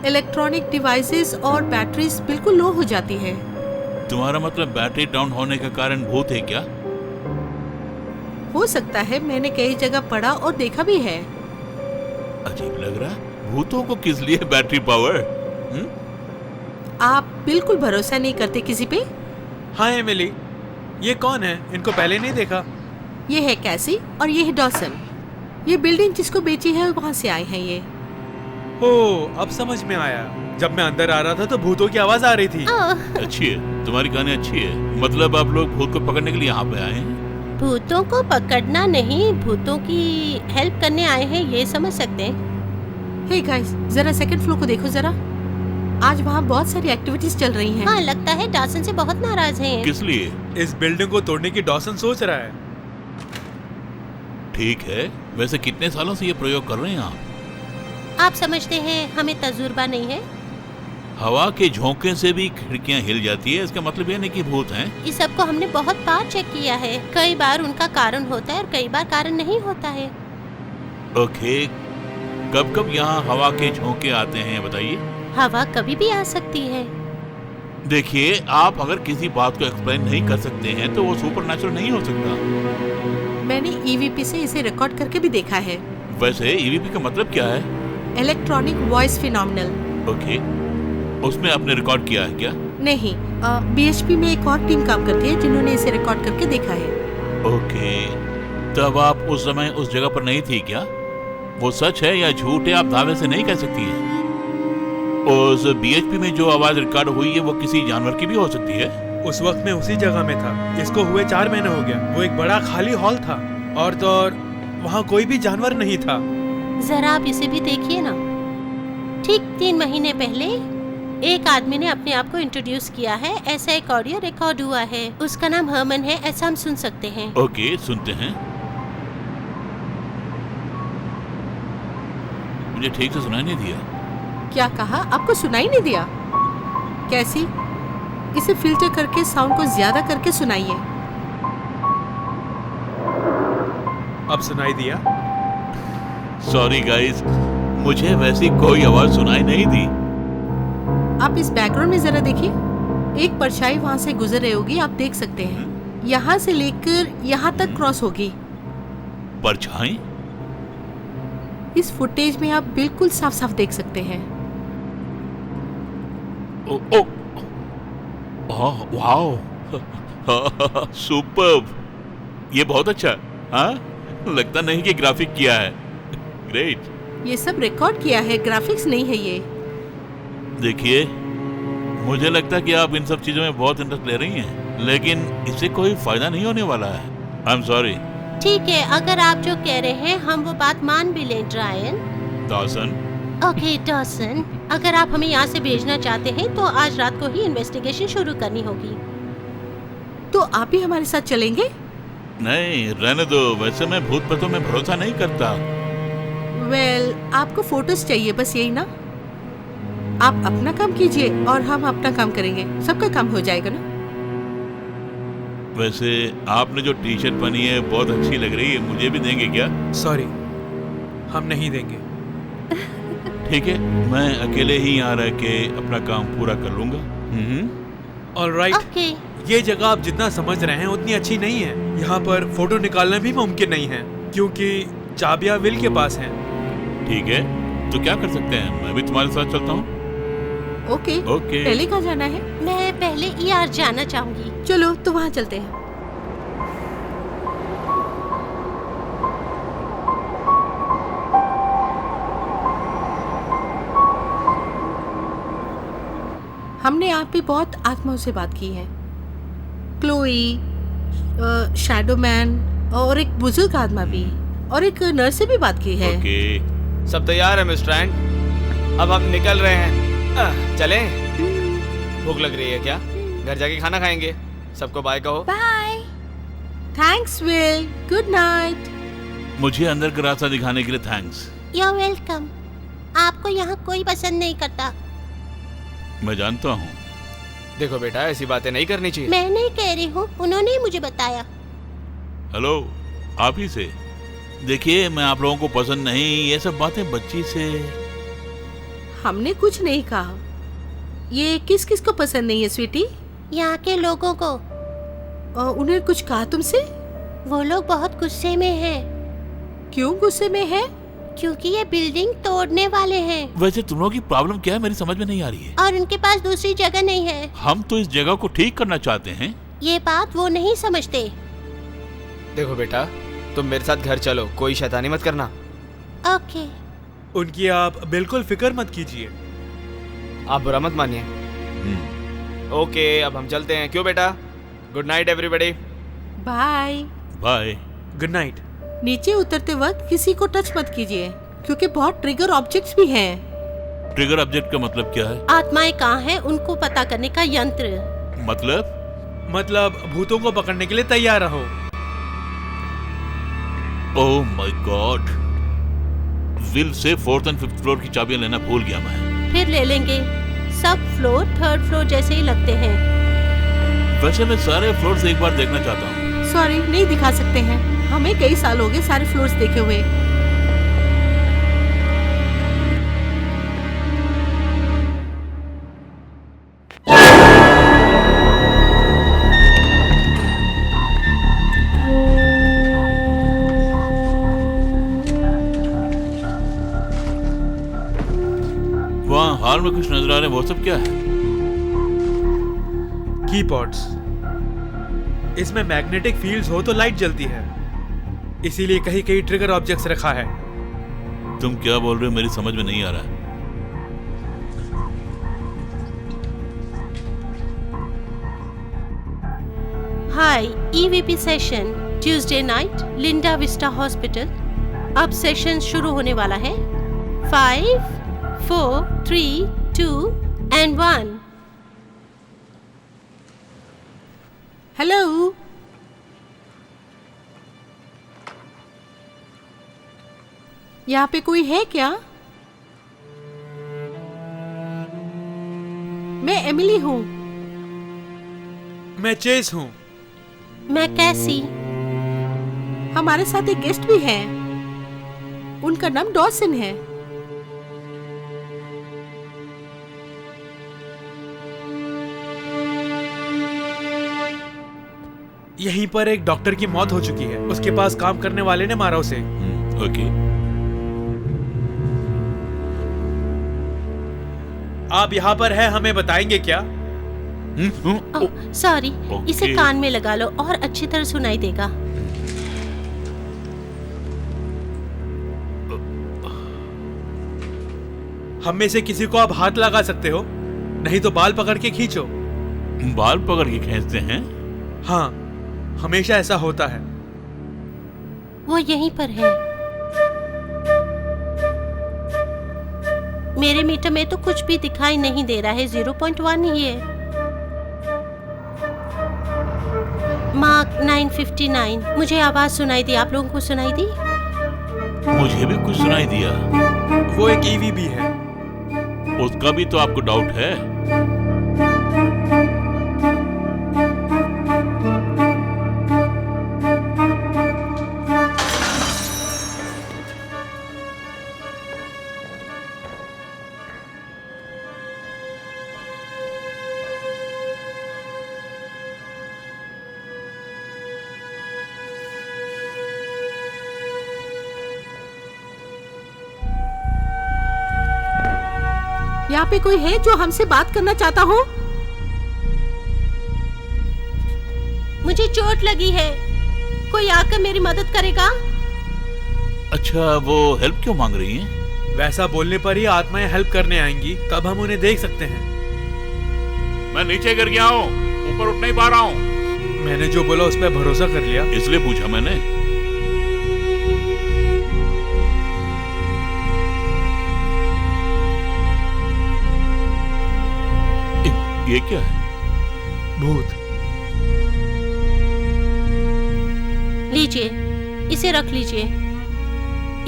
इलेक्ट्रॉनिक डिवाइसेस और बैटरीज बिल्कुल लो हो जाती है। तुम्हारा मतलब बैटरी डाउन होने का कारण भूत है क्या? हो सकता है, मैंने कई जगह पढ़ा और देखा भी है। अजीब लग रहा। भूतों को किस लिए बैटरी पावर? आप बिल्कुल भरोसा नहीं करते किसी पे? हाँ एमिली, ये कौन है? इनको पहले नहीं देखा। ये है कैसी और ये है डॉसन। ये बिल्डिंग जिसको बेची है वहाँ से आए हैं ये। ओह, अब समझ में आया। जब मैं अंदर आ रहा था तो भूतों की आवाज आ रही थी। अच्छी है, तुम्हारी कहानी अच्छी है। मतलब आप लोग भूत को पकड़ने के लिए यहाँ पे आए हैं? भूतों को पकड़ना नहीं, भूतों की हेल्प करने आए हैं, ये समझ सकते हैं। हे गाइस, जरा 2nd फ्लोर को देखो जरा। आज वहाँ बहुत सारी एक्टिविटीज चल रही हैं। हाँ, लगता है डॉसन से बहुत नाराज हैं। किस लिए? इस बिल्डिंग को तोड़ने की डॉसन सोच रहा है। ठीक है, वैसे कितने सालों से ये प्रयोग कर रहे हैं आप? आप समझते हैं हमें तजुर्बा नहीं है? हवा के झोंके से भी खिड़कियां हिल जाती है, इसका मतलब ये नहीं कि भूत हैं। इस सब को हमने बहुत बार चेक किया है। कई बार उनका कारण होता है और कई बार कारण नहीं होता है। ओके, कब कब यहाँ हवा के झोंके आते हैं बताइए? हवा कभी भी आ सकती है। देखिए, आप अगर किसी बात को एक्सप्लेन नहीं कर सकते हैं तो वो सुपरनैचुरल नहीं हो सकता। मैंने ईवीपी से इसे रिकॉर्ड करके भी देखा है। वैसे ईवीपी का मतलब क्या है? Electronic voice phenomenal. ओके, उसमें आपने रिकॉर्ड किया है क्या? नहीं, बीएचपी में एक और टीम काम करती है जिन्होंने इसे रिकॉर्ड करके देखा है। ओके, तब आप उस समय उस जगह पर नहीं थी क्या? वो सच है या झूठ है आप दावे से नहीं कह सकती हैं। उस बीएचपी में जो आवाज रिकॉर्ड हुई है वो किसी जानवर की भी हो सकती है। उस वक्त मैं उसी जगह में था। इसको हुए 4 महीने हो गया। वो एक बड़ा खाली हॉल था और तो और वहाँ कोई भी जानवर नहीं था। जरा आप इसे भी देखिए ना। ठीक 3 महीने पहले एक आदमी ने अपने आप को इंट्रोड्यूस किया है। ऐसा एक ऑडियो रिकॉर्ड हुआ है। उसका नाम हर्मन है। ऐसा हम सुन सकते हैं। ओके, सुनते हैं। मुझे ठीक से सुनाई नहीं दिया। क्या कहा? आपको सुनाई नहीं दिया? कैसी? इसे फिल्टर करके साउंड को ज्यादा करके सुनाइए। अब सुनाई दिया? सॉरी गाइस, मुझे वैसी कोई आवाज सुनाई नहीं दी। आप इस बैकग्राउंड में जरा देखिए। एक परछाई वहाँ से गुजर रही होगी, आप देख सकते हैं। यहाँ से लेकर यहाँ तक क्रॉस होगी। परछाई? इस फुटेज में आप बिल्कुल साफ साफ देख सकते हैं। ओ, ओ, वाओ, सुपर्ब। ये बहुत अच्छा। हाँ, लगता नहीं कि ग्राफिक किया है। ग्रेट। ये सब रिकॉर्ड किया है, ग्राफिक्स नहीं है ये। देखिए, मुझे लगता है कि आप इन सब चीजों में बहुत इंटरेस्ट ले रही हैं, लेकिन इससे कोई फायदा नहीं होने वाला है। I am sorry. ठीक है, अगर आप जो कह रहे हैं हम वो बात मान भी लें ड्रायन। डॉसन। ओके डॉसन, अगर आप हमें यहाँ से भेजना चाहते हैं तो आज रात को ही इन्वेस्टिगेशन शुरू करनी होगी। तो आप भी हमारे साथ चलेंगे? नहीं, रहने दो। वैसे मैं भूत प्रेतों में भरोसा नहीं करता। वेल, आपको फोटोज चाहिए, बस यही ना? आप अपना काम कीजिए और हम अपना काम करेंगे। सबका काम हो जाएगा ना? वैसे आपने जो टी शर्ट पहनी है बहुत अच्छी लग रही है। मुझे भी देंगे क्या? सॉरी, हम नहीं देंगे। ठीक है, मैं अकेले ही यहाँ रह के अपना काम पूरा कर लूंगा। ऑलराइट। ओके। ये जगह आप जितना समझ रहे हैं उतनी अच्छी नहीं है। यहाँ पर फोटो निकालना भी मुमकिन नहीं है क्योंकि चाबियां विल के पास हैं। ठीक है, तो क्या कर सकते हैं? मैं भी तुम्हारे साथ चलता हूँ। ओके। ओके। पहले कहाँ जाना है? मैं पहले ER जाना चाहूंगी। चलो तो वहाँ चलते हैं। हमने आप भी बहुत आत्माओं से बात की है। क्लोई, शैडो मैन और एक बुजुर्ग आत्मा भी, और एक नर्स से भी बात की है। ओके। सब तैयार है मिस्टर एंड? अब हम निकल रहे हैं। चलें? भूख लग रही है क्या? घर जाके खाना खाएंगे। सबको बाय कहो। Bye. Thanks Will. Good night. मुझे अंदर का रास्ता दिखाने के लिए थैंक्स। You're welcome। आपको यहाँ कोई पसंद नहीं करता। मैं जानता हूँ। देखो बेटा, ऐसी बातें नहीं करनी चाहिए। मैं नहीं कह रही हूँ, उन्होंने ही मुझे बताया। हेलो, आप ही से। देखिए, मैं आप लोगों को पसंद नहीं, ये सब बातें बच्ची से। हमने कुछ नहीं कहा। ये किस किस को पसंद नहीं है स्वीटी? यहाँ के लोगों को। उन्हें कुछ कहा तुमसे? वो लोग बहुत गुस्से में हैं क्यों गुस्से में है? क्योंकि ये बिल्डिंग तोड़ने वाले हैं वैसे तुम लोगों की प्रॉब्लम क्या है? मेरी समझ में नहीं आ रही है। और उनके पास दूसरी जगह नहीं है। हम तो इस जगह को ठीक करना चाहते हैं। ये बात वो नहीं समझते। देखो बेटा, तुम मेरे साथ घर चलो, कोई शैतानी मत करना। ओके। उनकी आप बिल्कुल फिक्र मत कीजिए। आप बुरा मत मानिए। ओके, अब हम चलते हैं। क्यों बेटा? Good night everybody. Bye bye. Good night. नीचे उतरते वक्त किसी को टच मत कीजिए क्योंकि बहुत ट्रिगर ऑब्जेक्ट्स भी हैं। ट्रिगर ऑब्जेक्ट का मतलब क्या है? आत्माएं कहाँ हैं उनको पता करने का यंत्र। मतलब भूतों को पकड़ने के लिए तैयार रहो। Oh my God, will say 4th और 5th फ्लोर की चाबियां लेना भूल गया मैं। फिर ले लेंगे, सब फ्लोर 3rd फ्लोर जैसे ही लगते हैं। वैसे मैं सारे फ्लोर से एक बार देखना चाहता हूँ। सॉरी, नहीं दिखा सकते हैं, हमें कई साल हो गए सारे फ्लोर्स देखे हुए। वहाँ हाल में कुछ नजर आ रहे हैं, वो सब क्या है? कीपॉड्स। इसमें मैग्नेटिक फील्ड्स हो तो लाइट जलती है, इसीलिए कहीं कहीं ट्रिगर ऑब्जेक्ट्स रखा है। तुम क्या बोल रहे हो, मेरी समझ में नहीं आ रहा है। Hi, EVP session Tuesday night, Linda Vista hospital. अब सेशन शुरू होने वाला है। 5, 4, 3, 2 and 1। हेलो, यहाँ पे कोई है क्या? मैं एमिली हूँ। मैं चेस हूँ। मैं कैसी। हमारे साथ एक गेस्ट भी है, उनका नाम डॉसन है। यहीं पर एक डॉक्टर की मौत हो चुकी है, उसके पास काम करने वाले ने मारा उसे। ओके। आप यहाँ पर है, हमें बताएंगे क्या? Sorry, okay. इसे कान में लगा लो और अच्छी तरह सुनाई देगा। हम में से किसी को आप हाथ लगा सकते हो, नहीं तो बाल पकड़ के खींचो। बाल पकड़ के खींचते हैं? हाँ, हमेशा ऐसा होता है। वो यहीं पर है। मेरे मीटर में तो कुछ भी दिखाई नहीं दे रहा है, 0.1 ही है। मार्क 959। मुझे आवाज सुनाई दी, आप लोगों को सुनाई दी? मुझे भी कुछ सुनाई दिया। वो एक ईवीबी है। उसका भी तो आपको डाउट है? यहाँ पे कोई है जो हमसे बात करना चाहता हो? मुझे चोट लगी है, कोई आकर मेरी मदद करेगा? अच्छा, वो हेल्प क्यों मांग रही हैं? वैसा बोलने पर ही आत्माएं हेल्प करने आएंगी, तब हम उन्हें देख सकते हैं। मैं नीचे गिर गया हूँ, ऊपर उठ नहीं पा रहा हूँ। मैंने जो बोला उस पर भरोसा कर लिया, इसलिए पूछा मैंने। ये क्या है? भूत। लीजिए, इसे रख लीजिए।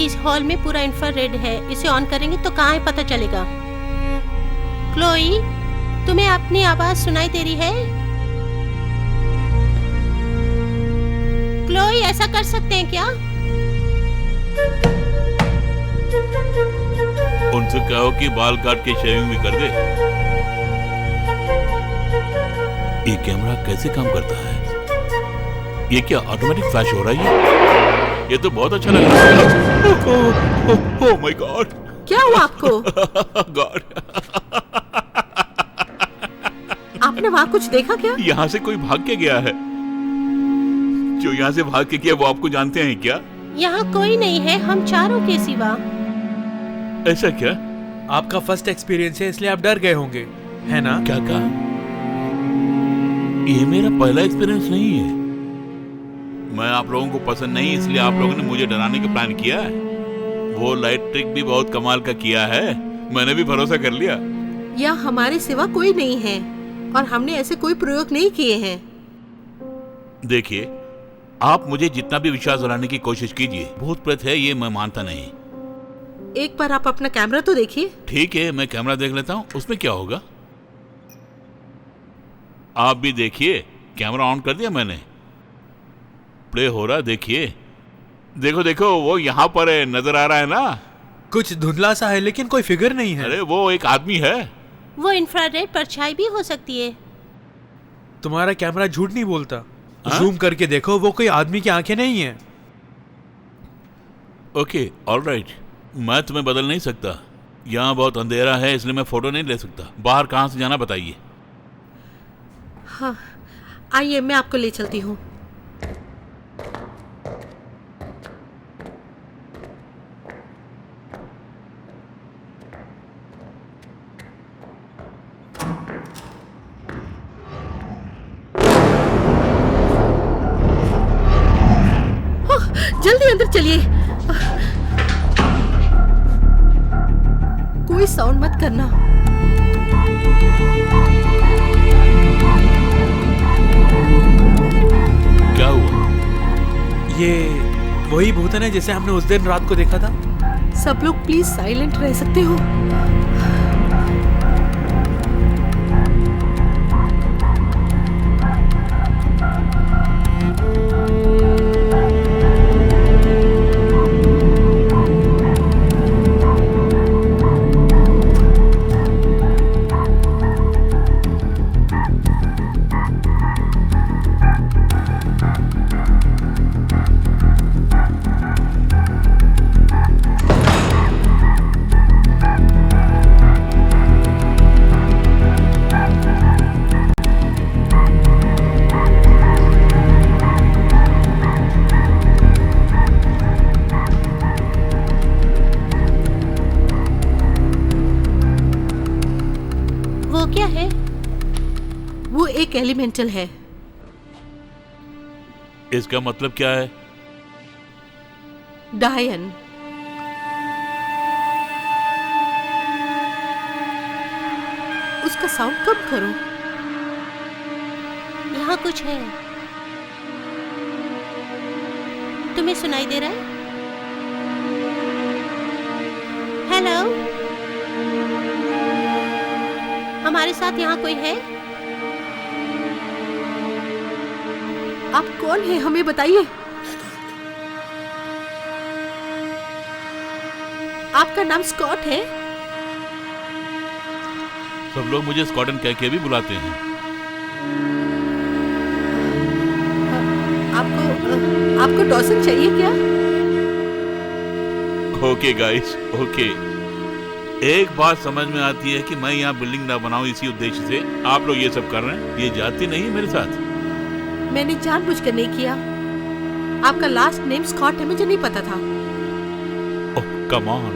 इस हॉल में पूरा इंफ्रारेड है, इसे ऑन करेंगे तो कहाँ है पता चलेगा। क्लोई, तुम्हें अपनी आवाज सुनाई दे रही है? क्लोई, ऐसा कर सकते हैं क्या? उनसे कहो कि बाल काट के शेविंग भी कर दे। ये कैमरा कैसे काम करता है? ये क्या ऑटोमेटिक फ्लैश हो रहा है? ये तो बहुत अच्छा लग रहा है। Oh my God! क्या हुआ आपको? गॉड! आपने वहाँ कुछ देखा क्या? यहाँ से कोई भाग के गया है। जो यहाँ से भाग के गया वो आपको जानते हैं क्या? यहाँ कोई नहीं है, हम चारों के सिवा। ऐसा क्या? आपका फर्स्ट एक्सपीरियंस है, इसलिए आप डर गए होंगे, है ना? क्या कहा? ये मेरा पहला एक्सपीरियंस नहीं है। मैं आप लोगों को पसंद नहीं, इसलिए आप लोगों ने मुझे डराने का प्लान किया है। वो लाइट ट्रिक भी बहुत कमाल का किया है। मैंने भी भरोसा कर लिया। यहाँ हमारे सिवा कोई नहीं है और हमने ऐसे कोई प्रयोग नहीं किए हैं। देखिए, आप मुझे जितना भी विश्वास दिलाने की कोशिश कीजिए, भूत प्रेत है ये मैं मानता नहीं। एक बार आप अपना कैमरा तो देखिए। ठीक है, मैं कैमरा देख लेता हूँ, उसमें क्या होगा। आप भी देखिए, कैमरा ऑन कर दिया मैंने, प्ले हो रहा, देखिए। देखो देखो, वो यहाँ पर है, नजर आ रहा है ना? कुछ धुंधला सा है लेकिन कोई फिगर नहीं है। अरे वो एक आदमी है। वो इंफ्रारेड परछाई भी हो सकती है। तुम्हारा कैमरा झूठ नहीं बोलता। हाँ? जूम करके देखो, वो कोई आदमी की आंखें नहीं है। ओके, ऑलराइट, मैं तुम्हें बदल नहीं सकता। यहाँ बहुत अंधेरा है इसलिए मैं फोटो नहीं ले सकता। बाहर कहाँ से जाना बताइए। हाँ, आइए मैं आपको ले चलती हूँ। जल्दी अंदर चलिए। कोई साउंड मत करना। क्या हुआ? ये वही भूतन है जिसे हमने उस दिन रात को देखा था। सब लोग प्लीज साइलेंट रह सकते हो। वो एक एलिमेंटल है। इसका मतलब क्या है? डायन। उसका साउंड कम करो। यहाँ कुछ है। तुम्हें सुनाई दे रहा है? हेलो, हमारे साथ यहाँ कोई है? आप कौन है हमें बताइए। आपका नाम स्कॉट है? सब लोग मुझे स्कॉटन कह के भी बुलाते हैं। आपको डॉसन चाहिए क्या? Okay guys, okay. एक बात समझ में आती है कि मैं यहाँ बिल्डिंग ना बनाऊं इसी उद्देश्य से आप लोग ये सब कर रहे हैं। ये जाती नहीं मेरे साथ। मैंने जानबूझकर नहीं किया। आपका लास्ट नेम स्कॉट है, मुझे नहीं पता था। ओह कम ऑन,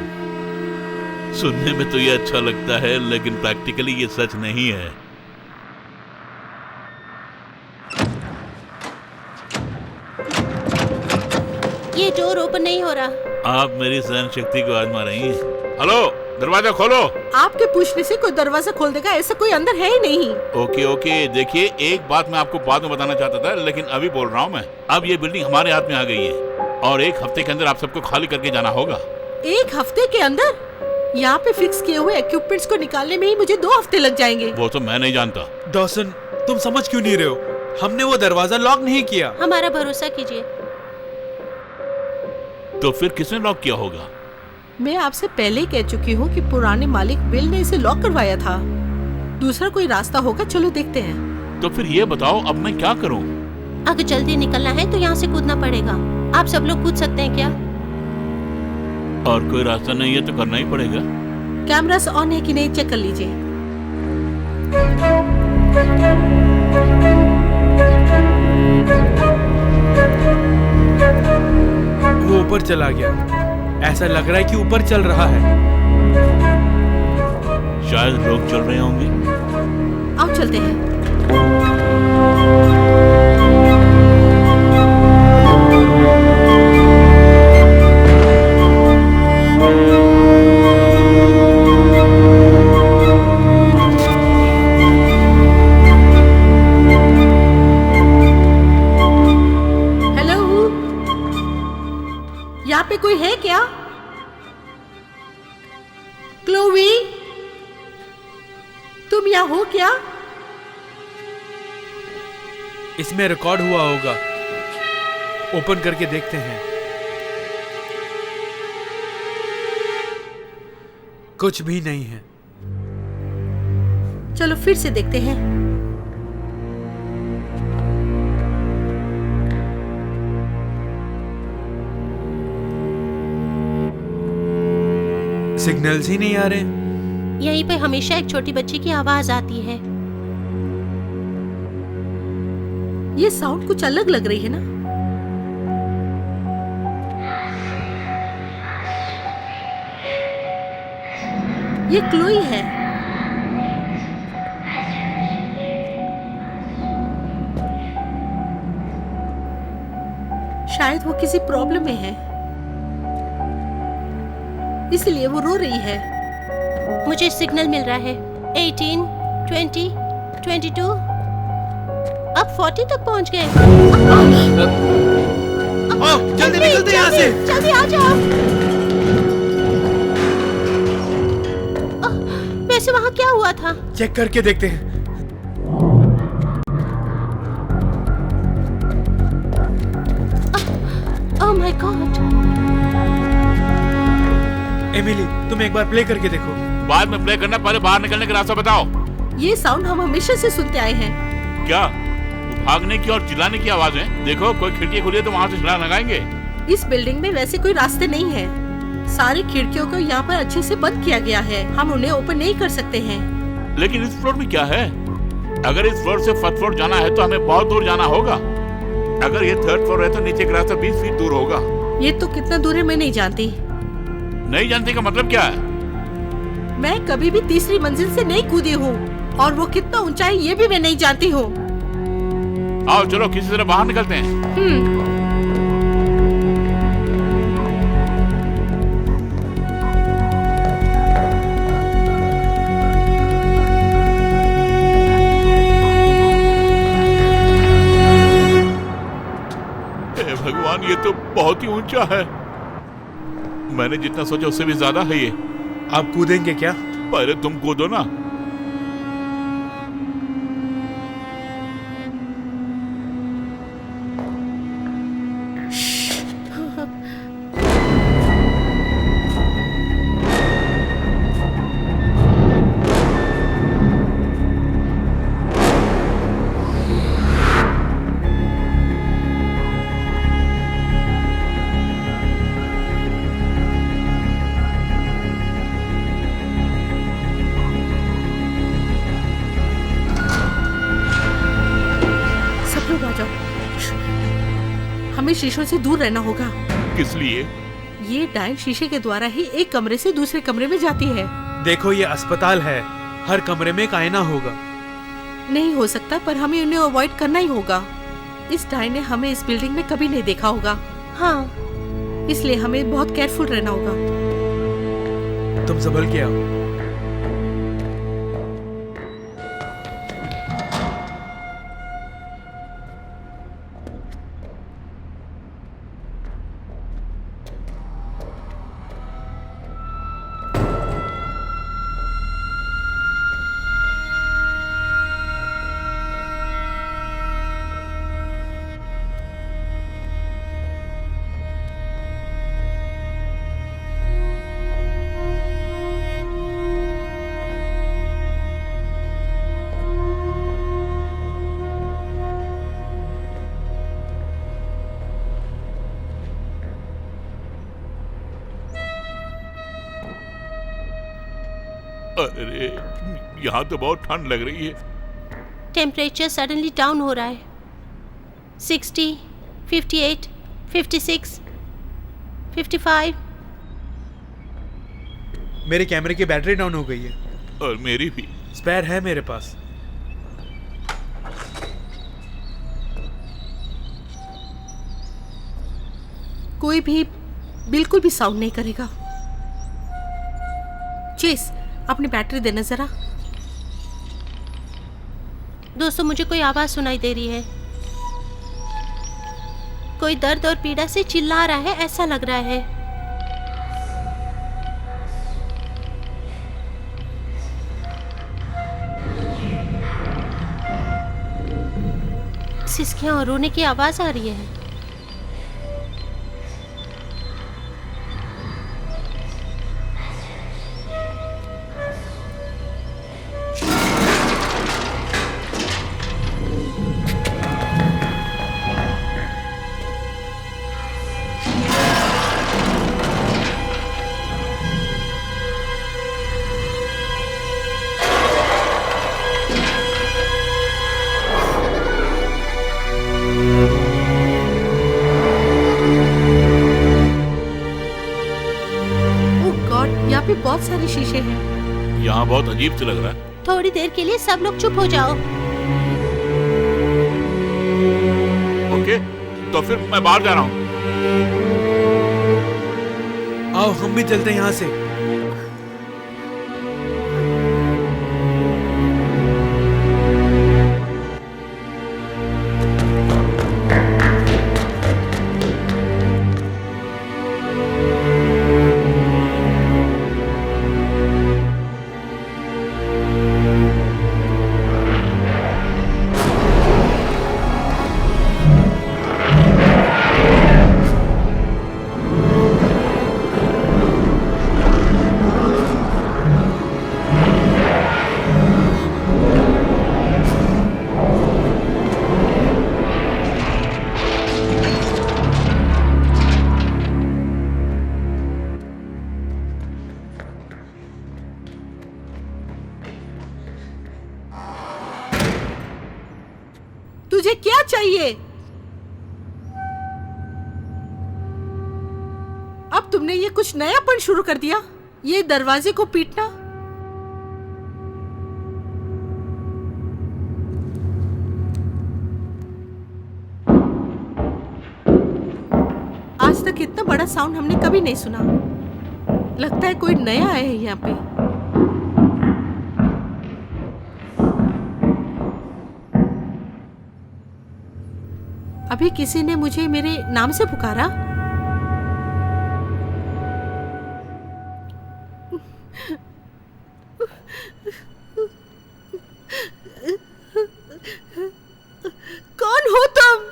सुनने में तो ये अच्छा लगता है लेकिन प्रैक्टिकली ये सच नहीं है। ये डोर ओपन नहीं हो रहा। आप मेरी सहन शक्ति को आजमा रही हैं। हेलो, दरवाजा खोलो। आपके पूछने से कोई दरवाजा खोल देगा ऐसा कोई अंदर है ही नहीं। ओके ओके, देखिए एक बात मैं आपको बाद में बताना चाहता था लेकिन अभी बोल रहा हूँ मैं। अब ये बिल्डिंग हमारे हाथ में आ गई है और 1 हफ्ते के अंदर आप सबको खाली करके जाना होगा। 1 हफ्ते के अंदर? यहाँ पे फिक्स किए हुए इक्विपमेंट्स को निकालने में ही मुझे 2 हफ्ते लग जाएंगे। वो तो मैं नहीं जानता। डॉसन, तुम समझ क्यों नहीं रहे हो? हमने वो दरवाजा लॉक नहीं किया। हमारा भरोसा कीजिए। तो फिर किसने लॉक किया होगा? मैं आपसे पहले ही कह चुकी हूँ कि पुराने मालिक विल ने इसे लॉक करवाया था। दूसरा कोई रास्ता होगा, चलो देखते हैं। तो फिर ये बताओ अब मैं क्या करूँ? अगर जल्दी निकलना है तो यहाँ से कूदना पड़ेगा। आप सब लोग कूद सकते हैं क्या? और कोई रास्ता नहीं है तो करना ही पड़ेगा। कैमरास ऑन है कि नहीं चेक कर लीजिए। वो ऊपर चला गया। ऐसा लग रहा है कि ऊपर चल रहा है। शायद लोग चल रहे होंगे। आओ चलते हैं। कोई है क्या? क्लोवी, तुम यहाँ हो क्या? इसमें रिकॉर्ड हुआ होगा, ओपन करके देखते हैं। कुछ भी नहीं है। चलो फिर से देखते हैं। सिग्नल्स ही नहीं आ रहे। यहीं पे हमेशा एक छोटी बच्ची की आवाज आती है। ये साउंड कुछ अलग लग रही है ना? ये क्लोई है। शायद वो किसी प्रॉब्लम में है, इसलिए वो रो रही है। मुझे सिग्नल मिल रहा है 18, 20, 22, अब 40 तक पहुंच गए। जल्दी निकलते यहाँ से। जल्दी आ जाओ। वैसे वहाँ क्या हुआ था? चेक करके देखते हैं। Oh my God. एमिली, तुम एक बार प्ले करके देखो। बाद में प्ले करना, पहले बाहर निकलने का रास्ता बताओ। ये साउंड हम हमेशा से सुनते आए हैं। क्या भागने की और चिल्लाने की आवाज है? देखो कोई खिड़की खुली है तो वहाँ से छलांग लगाएंगे। इस बिल्डिंग में वैसे कोई रास्ते नहीं है। सारी खिड़कियों को यहाँ पर अच्छे से बंद किया गया है। हम उन्हें ओपन नहीं कर सकते हैं। लेकिन इस फ्लोर में क्या है? अगर इस फ्लोर से फर्स्ट फ्लोर जाना है तो हमें बहुत दूर जाना होगा। अगर ये थर्ड फ्लोर है तो नीचे का रास्ता 20 फीट दूर होगा। ये तो कितना दूर है मैं नहीं जानती। नहीं जानते का मतलब क्या है? मैं कभी भी तीसरी मंजिल से नहीं कूदी हूँ, और वो कितना ऊंचा है ये भी मैं नहीं जानती हूँ। आओ चलो किसी तरह बाहर निकलते हैं। हे भगवान, ये तो बहुत ही ऊंचा है। मैंने जितना सोचा उससे भी ज्यादा है ये। आप कूदेंगे क्या? पहले तुम कूदो ना। हमें शीशों से दूर रहना होगा। किस लिए? ये डाइन शीशे के द्वारा ही एक कमरे से दूसरे कमरे में जाती है। देखो ये अस्पताल है, हर कमरे में एक आईना होगा। नहीं हो सकता, पर हमें उन्हें अवॉइड करना ही होगा। इस डाइन ने हमें इस बिल्डिंग में कभी नहीं देखा होगा। हाँ, इसलिए हमें बहुत केयरफुल रहना होगा। तुम संभल के आओ। अरे यहाँ तो बहुत ठंड लग रही है। टेम्परेचर सडनली डाउन हो रहा है। 60, 58, 56, 55। मेरे कैमरे की बैटरी डाउन हो गई है। और मेरी भी। स्पेयर है मेरे पास। कोई भी बिल्कुल भी साउंड नहीं करेगा। चेस, अपनी बैटरी देना जरा। दोस्तों, मुझे कोई आवाज सुनाई दे रही है। कोई दर्द और पीड़ा से चिल्ला रहा है, ऐसा लग रहा है। सिसकियां और रोने की आवाज आ रही है। यहाँ पे बहुत सारे शीशे हैं। यहाँ बहुत अजीब से लग रहा है। थोड़ी देर के लिए सब लोग चुप हो जाओ। ओके, तो फिर मैं बाहर जा रहा हूँ। आओ हम भी चलते हैं यहाँ से। तुझे क्या चाहिए? अब तुमने ये कुछ नयापन शुरू कर दिया, ये दरवाजे को पीटना। आज तक इतना बड़ा साउंड हमने कभी नहीं सुना। लगता है कोई नया आया है यहाँ पे। अभी किसी ने मुझे मेरे नाम से पुकारा। कौन हो तुम?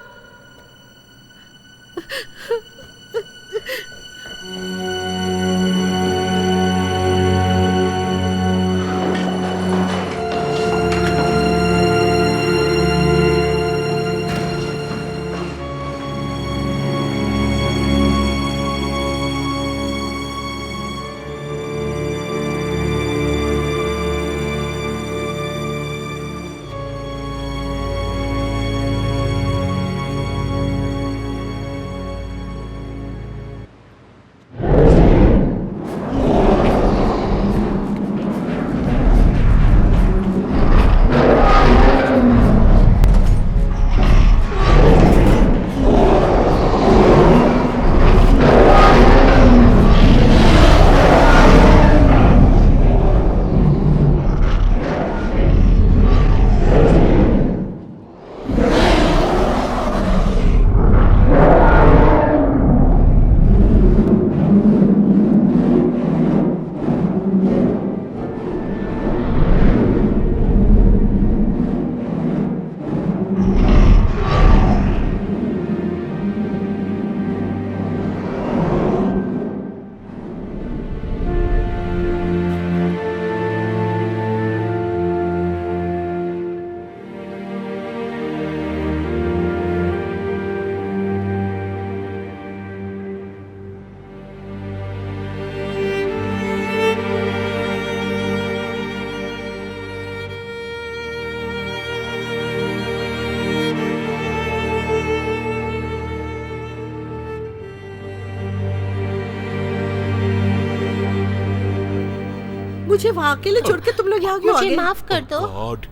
मुझे वहाँ अकेले छोड़ के तुम लोग यहाँ क्यों आ मुझे गए? माफ कर दो। God,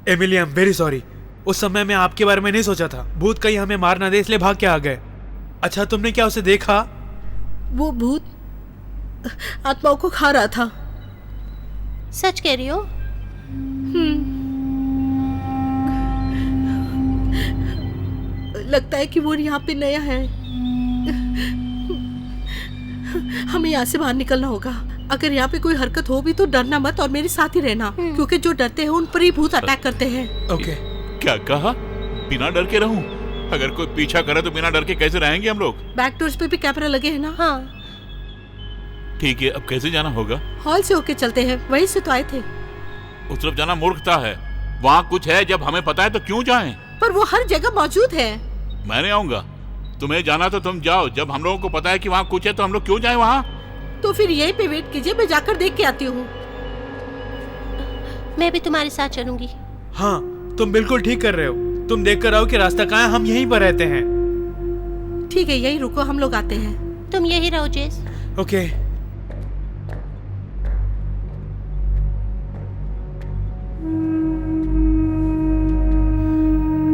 Emily, I am very sorry. उस समय मैं आपके बारे में नहीं सोचा था। भूत कहीं हमें मार ना दे इसलिए भाग के आ गए। अच्छा, तुमने क्या उसे देखा? वो भूत आत्माओं को खा रहा था। सच कह रही हो? लगता है कि वो यहाँ पे नया है। हमें यहाँ से बाहर निकलना होगा। अगर यहाँ पे कोई हरकत हो भी तो डरना मत और मेरे साथ ही रहना, क्योंकि जो डरते हैं उन पर ही भूत अटैक करते हैं। ओके। क्या कहा? बिना डर के रहूं? अगर कोई पीछा करे तो बिना डर के कैसे रहेंगे हम लोग? बैक डोर्स पे भी कैमरा लगे हैं ना। हाँ, ठीक है, अब कैसे जाना होगा? हॉल से होके चलते हैं, वहीं से तो आए थे। उस तरफ जाना मूर्खता है। वहाँ कुछ है, जब हमें पता है तो क्यों जाएं? पर वो हर जगह मौजूद है। मैं नहीं आऊंगा। तुम्हें जाना तो तुम जाओ, जब हम लोगों को पता है कि वहाँ कुछ है तो हम लोग क्यों जाएं वहाँ? तो फिर यहीं पे वेट कीजिए, मैं जाकर देख के आती हूँ। मैं भी तुम्हारे साथ चलूंगी। हाँ, तुम बिल्कुल ठीक कर रहे हो। तुम देख कर आओ कि रास्ता कहाँ है, हम यहीं पर रहते हैं। ठीक है, यहीं रुको, हम लोग आते हैं। तुम यही रहो जेस। ओके।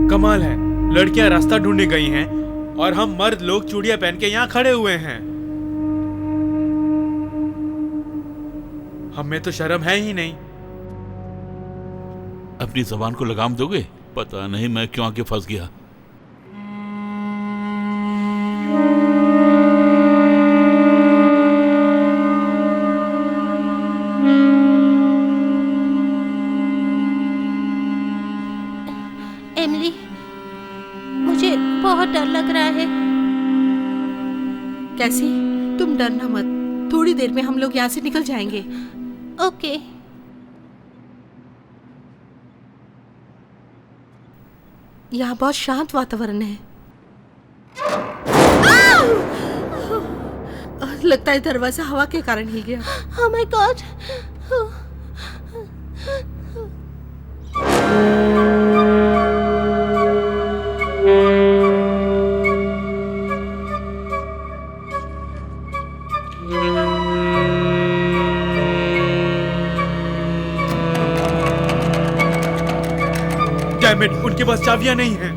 कमाल है, लड़कियां रास्ता ढूंढने गई हैं और हम मर्द लोग चूड़ियां पहन के यहाँ खड़े हुए हैं। हमें तो शर्म है ही नहीं। अपनी जबान को लगाम दोगे? पता नहीं मैं क्यों आके फंस गया। एमिली, मुझे बहुत डर लग रहा है। कैसी? तुम डरना मत, थोड़ी देर में हम लोग यहाँ से निकल जाएंगे। ओके। यहाँ बहुत शांत वातावरण है। लगता है दरवाजा हवा के कारण हिल गया। Oh my God. Damn it, उनके पास चाबियां नहीं हैं।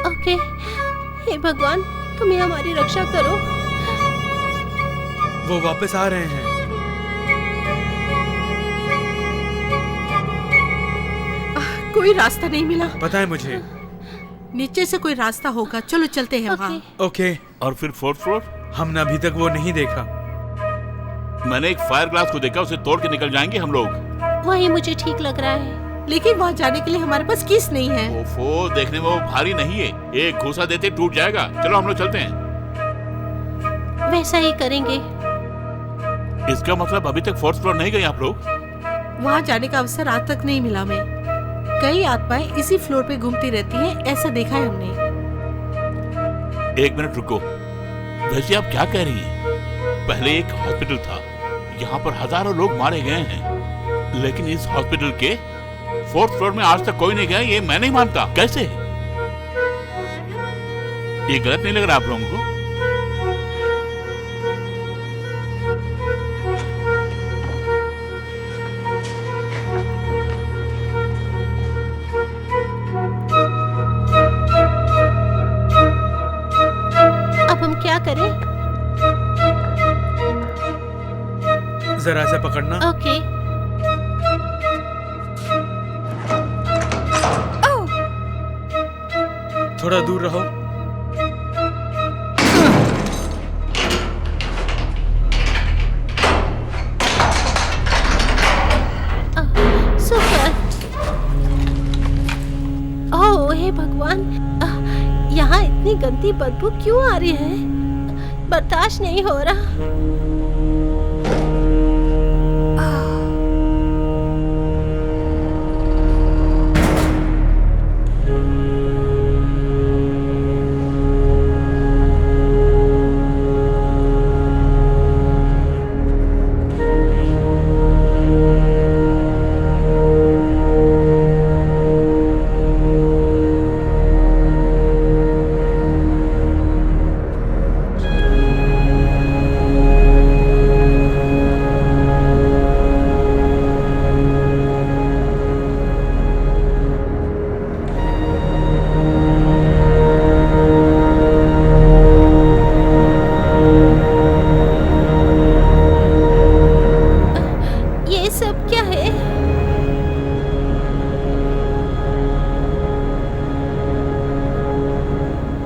ओके, हे भगवान, तुम्हें हमारी रक्षा करो। वो वापस आ रहे हैं। कोई रास्ता नहीं मिला। पता है मुझे। नीचे से कोई रास्ता होगा, चलो चलते हैं वहाँ। ओके। और फिर फोर्थ फ्लोर? हमने अभी तक वो नहीं देखा। मैंने एक फायर ग्लास को देखा, उसे तोड़ के निकल जाएंगे हम लोग। वही मुझे ठीक लग रहा है। लेकिन वहाँ जाने के लिए हमारे पास कीस नहीं है। ओफो, देखने में वो भारी नहीं है, एक घूसा देते टूट जाएगा। चलो हम लोग चलते हैं। वैसा ही करेंगे। इसका मतलब अभी तक फोर्थ फ्लोर नहीं गए आप लोग? वहाँ जाने का अवसर आज तक नहीं मिला। मैं कई आत्माएं इसी फ्लोर पे घूमती रहती हैं, ऐसा देखा है हमने। एक मिनट रुको, वैसे आप क्या कह रही हैं? पहले एक हॉस्पिटल था, यहाँ पर हजारों लोग मारे गए हैं, लेकिन इस हॉस्पिटल के फोर्थ फ्लोर में आज तक कोई नहीं गया। ये मैं नहीं मानता। कैसे? ये गलत नहीं लग रहा आप लोगों को? अब हम क्या करें? जरा से पकड़ना। ओके। थोड़ा दूर रहो। सुपर। ओह हे भगवान, यहाँ इतनी गंदी बदबू क्यों आ रही है? बर्दाश्त नहीं हो रहा।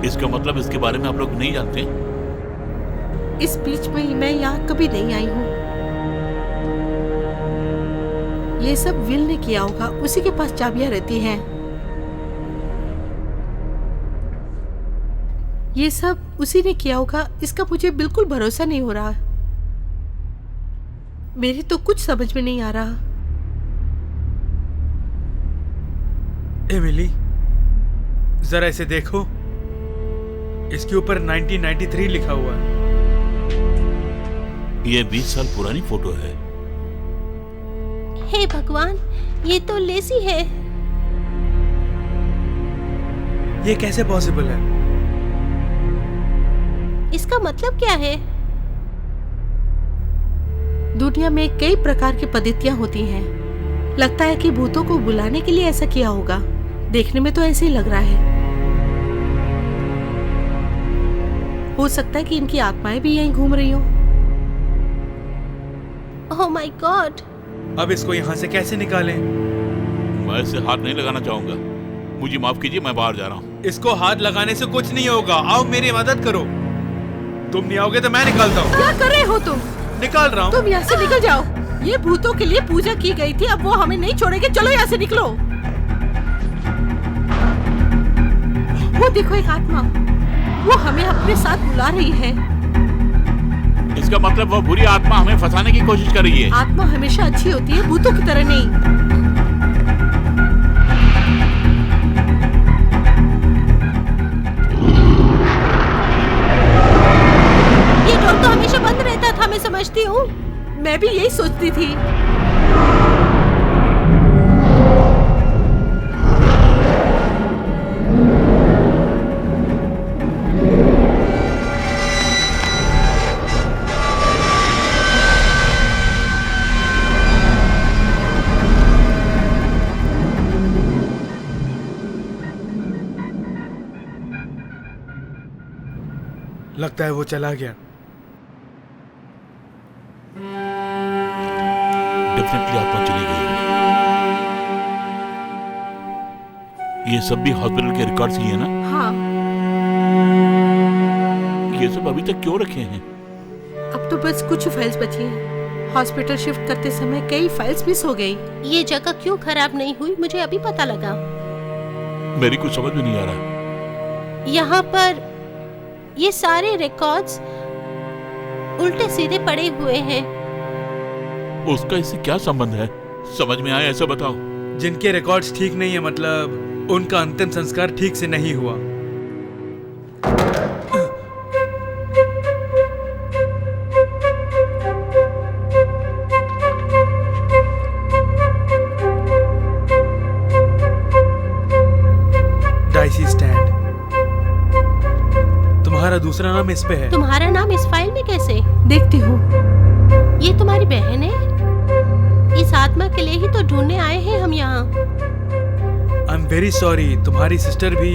इसका मतलब इसके बारे में आप लोग नहीं जानते? इस बीच में मैं यहाँ कभी नहीं आई हूँ। ये सब विल ने किया होगा, उसी के पास चाबियां रहती हैं। ये सब उसी ने किया होगा, इसका मुझे बिल्कुल भरोसा नहीं हो रहा। मेरी तो कुछ समझ में नहीं आ रहा। एमिली, जरा इसे देखो, इसके ऊपर 1993 लिखा हुआ है। ये 20 साल पुरानी फोटो है। हे भगवान, ये तो लेसी है। ये कैसे पॉसिबल है? इसका मतलब क्या है? दुनिया में कई प्रकार की पद्धतियां होती हैं। लगता है कि भूतों को बुलाने के लिए ऐसा किया होगा। देखने में तो ऐसे ही लग रहा है। हो सकता है कि इनकी आत्माएं भी यहीं घूम रही हो। Oh my God. अब इसको यहाँ से कैसे निकालें? मैं इसे हाथ नहीं लगाना चाहूंगा। मुझे माफ कीजिए, मैं बाहर जा रहा हूँ। इसको हाथ लगाने से कुछ नहीं होगा। आओ मेरी मदद करो। तुम नहीं आओगे तो मैं निकालता हूँ। क्या कर रहे हो तुम? निकाल रहा हूँ। तुम यहाँ से निकल जाओ। ये भूतों के लिए पूजा की गई थी, अब वो हमें नहीं छोड़ेंगे। चलो यहाँ से निकलो। वो देखो, एक आत्मा, वो हमें अपने साथ बुला रही है। इसका मतलब वो बुरी आत्मा हमें फंसाने की कोशिश कर रही है। आत्मा हमेशा अच्छी होती है, भूतों की तरह नहीं। ये डोर तो हमेशा बंद रहता था, मैं समझती हूँ। मैं भी यही सोचती थी। लगता है वो चला गया। डेफिनेटली आत्मा चली गई। ये सब भी हॉस्पिटल के रिकॉर्ड्स ही है ना? हाँ। ये सब अभी तक क्यों रखे हैं? अब तो बस कुछ फाइल्स बची हैं। हॉस्पिटल शिफ्ट करते समय कई फाइल्स मिस हो गई। ये जगह क्यों खराब नहीं हुई, मुझे अभी पता लगा। मेरी कुछ समझ में नहीं आ रहा। यहाँ पर ये सारे रिकॉर्ड्स उल्टे सीधे पड़े हुए हैं। उसका इससे क्या संबंध है? समझ में आया ऐसा बताओ। जिनके रिकॉर्ड्स ठीक नहीं है, मतलब उनका अंतिम संस्कार ठीक से नहीं हुआ। डाइसी स्टैंड, तुम्हारा दूसरा नाम इस पे है। तुम्हारा नाम इस फाइल में कैसे? देखती हूँ। ये तुम्हारी बहन है? इस आत्मा के लिए ही तो ढूंढने आए हैं हम यहाँ। आई एम वेरी सॉरी, तुम्हारी सिस्टर भी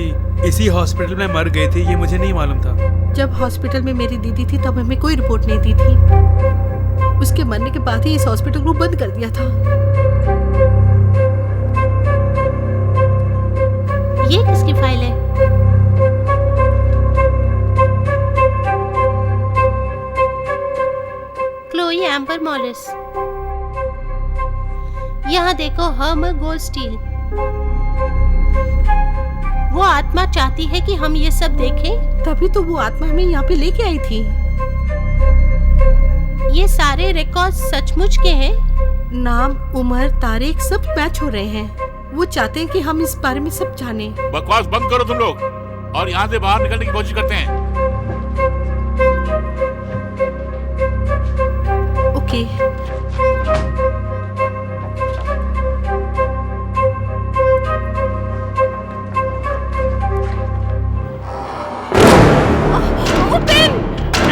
इसी हॉस्पिटल में मर गई थी, ये मुझे नहीं मालूम था। जब हॉस्पिटल में मेरी दीदी थी तब हमें कोई रिपोर्ट नहीं दी थी। उसके मरने के बाद ही इस हॉस्पिटल को बंद कर दिया था। ये किसकी फाइल है? Chloe amber Molisch. यहाँ देखो, हर्मर गोल्ड स्टील। वो आत्मा चाहती है कि हम ये सब देखें। तभी तो वो आत्मा हमें यहाँ पे लेके आई थी। ये सारे रिकॉर्ड सचमुच के हैं? नाम, उम्र, तारीख सब मैच हो रहे हैं। वो चाहते हैं कि हम इस बारे में सब जाने। बकवास बंद करो तुम लोग और यहाँ से बाहर निकलने की कोशिश करते हैं। ओके।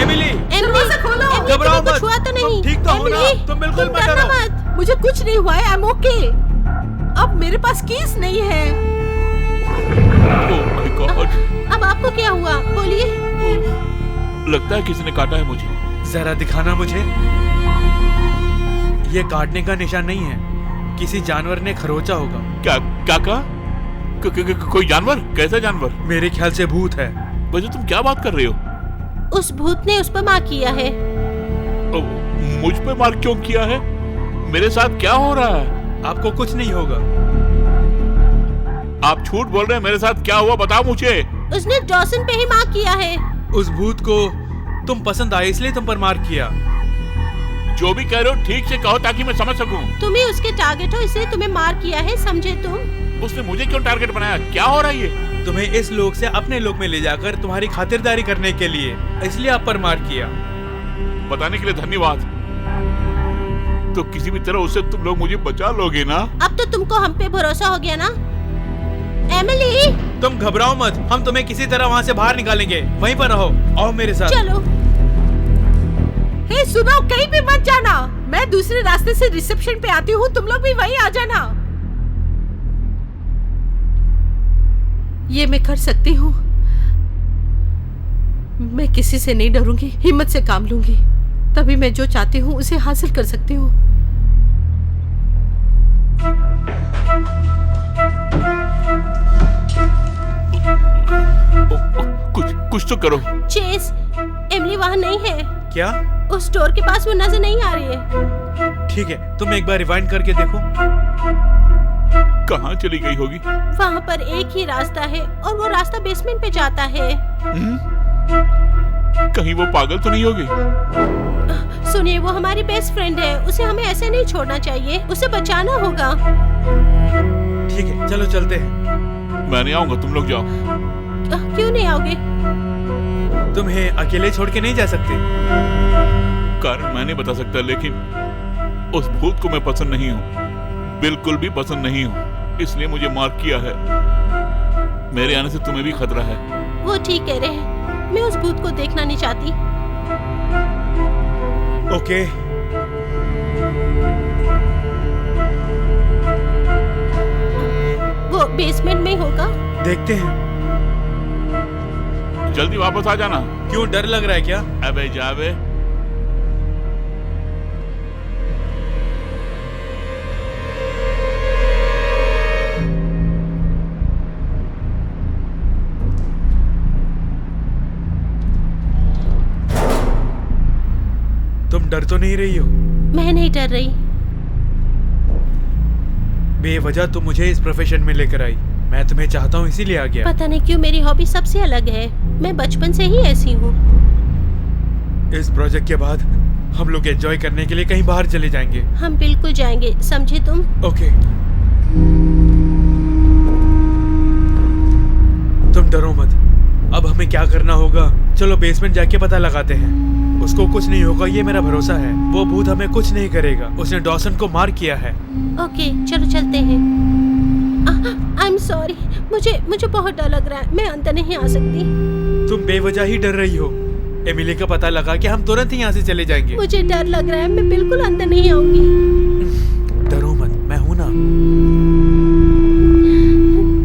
एमिली, दरवाजा खोलो। घबराओ मत। छुआ तो नहीं? तुम ठीक तो हो ना? एमिली, तुम बिल्कुल तुम मत डरना डरो। मत। मुझे कुछ नहीं हुआ है, आई एम ओके। अब मेरे पास कीज नहीं है। Oh my God. अब आपको क्या हुआ, बोलिए। लगता है किसी ने काटा है मुझे। जरा दिखाना मुझे। ये काटने का निशान नहीं है, किसी जानवर ने खरोचा होगा। क्या क्या कहा? कोई जानवर? कैसा जानवर? मेरे ख्याल से भूत है। वैसे तुम क्या बात कर रहे हो? उस भूत ने उस पर मार किया है। मुझ पे मार क्यों किया है? मेरे साथ क्या हो रहा है? आपको कुछ नहीं होगा। आप झूठ बोल रहे हैं। मेरे साथ क्या हुआ बताओ मुझे। उसने डॉसन पे ही मार किया है। उस भूत को तुम पसंद आए इसलिए तुम पर मार किया। जो भी कह रहे हो ठीक से कहो ताकि मैं समझ सकूं। तुम ही उसके टारगेट हो, इसलिए तुम्हें मार किया है, समझे तुम? उसने मुझे क्यों टारगेट बनाया? क्या हो रहा है ये? तुम्हें इस लोक से अपने लोक में ले जाकर तुम्हारी खातिरदारी करने के लिए, इसलिए आप पर मार किया। बताने के लिए धन्यवाद। तो किसी भी तरह उससे तुम लोग मुझे बचा लोगे ना? अब तो तुमको हम पे भरोसा हो गया ना? एमिली, तुम घबराओ मत, हम तुम्हें किसी तरह वहाँ से बाहर निकालेंगे। वहीं पर रहो, आओ मेरे साथ। चलो। हे सुनो, कहीं भी मत जाना। मैं दूसरे रास्ते से रिसेप्शन पे आती हूँ, तुम लोग भी वहीं आ जाना। ये मैं कर सकती हूँ। मैं किसी से नहीं डरूंगी, हिम्मत से काम लूंगी, तभी मैं जो चाहती हूँ उसे हासिल कर सकती हूँ। कुछ तो करो। चेस, एमिली वहाँ नहीं है। क्या? उस स्टोर के पास वो नजर नहीं आ रही है। ठीक है, तुम एक बार रिवाइंड करके देखो। कहाँ चली गई होगी? वहाँ पर एक ही रास्ता है और वो रास्ता बेसमेंट पे जाता है। कहीं वो पागल तो नहीं होगी? सुनिए, वो हमारी बेस्ट फ्रेंड है, उसे हमें ऐसे नहीं छोड़ना चाहिए, उसे बचाना होगा। ठीक है, चलो चलते हैं। मैं नहीं आऊंगा, तुम लोग जाओ। क्यों नहीं आओगे? तुम्हें अकेले छोड़ के नहीं जा सकते। कारण मैं नहीं बता सकता, लेकिन उस भूत को मैं पसंद नहीं हूँ, बिल्कुल भी पसंद नहीं हूँ, इसलिए मुझे मार किया है। मेरे आने से तुम्हें भी खतरा है। वो ठीक कह रहे हैं, मैं उस भूत को देखना नहीं चाहती। ओके। वो बेसमेंट में ही होगा। देखते हैं। जल्दी वापस आ जाना। क्यों, डर लग रहा है क्या? अबे जावे। तुम डर तो नहीं रही हो? मैं नहीं डर रही। बेवजह तुम मुझे इस प्रोफेशन में लेकर आई। मैं तुम्हें चाहता हूँ इसीलिए आ गया। पता नहीं क्यों मेरी हॉबी सबसे अलग है, मैं बचपन से ही ऐसी हूँ। इस प्रोजेक्ट के बाद हम लोग एंजॉय करने के लिए कहीं बाहर चले जाएंगे। हम बिल्कुल जाएंगे, समझे तुम? ओके। तुम डरो मत। अब हमें क्या करना होगा? चलो बेसमेंट जाके पता लगाते हैं। उसको कुछ नहीं होगा, ये मेरा भरोसा है। वो भूत हमें कुछ नहीं करेगा, उसने डॉसन को मार किया है। ओके, चलो चलते हैं। आई एम सॉरी, मुझे बहुत डर लग रहा है, मैं अंदर नहीं आ सकती। तुम बेवजह ही डर रही हो। एमिली का पता लगा कि हम तुरंत ही यहाँ से चले जाएंगे। मुझे डर लग रहा है, मैं बिल्कुल अंदर नहीं आऊंगी। डरो मत, मैं हूं ना।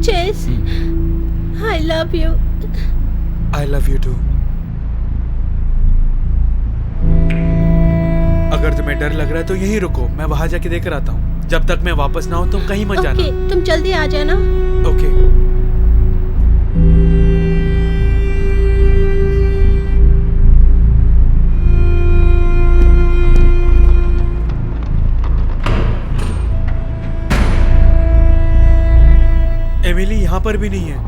Chase, I love you. I love you too. अगर तुम्हें डर लग रहा है तो यहीं रुको, मैं वहां जाके देकर आता हूँ। जब तक मैं वापस ना आऊं तुम कहीं मत जाना। ओके, तुम जल्दी आ जाना। ओके। एमिली यहाँ पर भी नहीं है,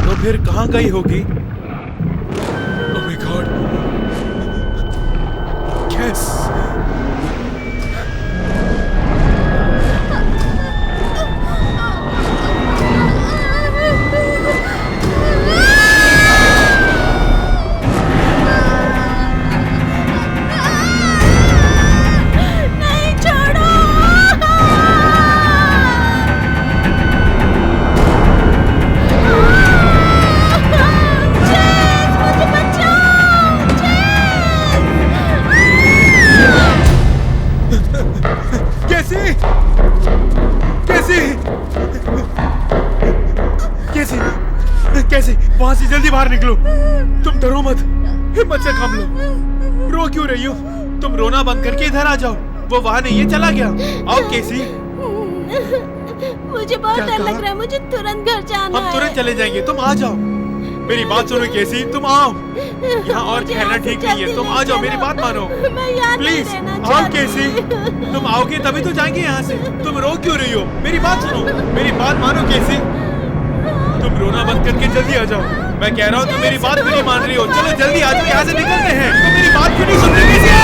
तो फिर कहाँ गई होगी? Oh my God. यस। कैसे वहां से जल्दी बाहर निकलो। तुम डरो मत, हिम्मत से काम लो। रो क्यों रही हो? तुम रोना बंद करके इधर आ जाओ। वो वहां नहीं है, चला गया। आओ केसी। मुझे बहुत डर लग रहा है, मुझे तुरंत घर जाना है। हम तुरंत चले जाएंगे, तुम आ जाओ। मेरी बात सुनो केसी, तुम आओ। यहाँ और ठहरना ठीक नहीं है, तुम आ जाओ, मेरी बात मानो मैं यहाँ नहीं प्लीज। रहना आओ चाहती। केसी, तुम आओगे तभी तो जाएंगे यहाँ से। तुम रो क्यों रही हो? मेरी बात सुनो, मेरी बात मानो केसी। तुम रोना बंद करके जल्दी आ जाओ। मैं कह रहा हूँ तुम मेरी बात क्यों नहीं मान रही हो? चलो जल्दी आ जाओ, यहाँ से निकलते हैं। तुम मेरी बात क्यों नहीं सुन रही केसी?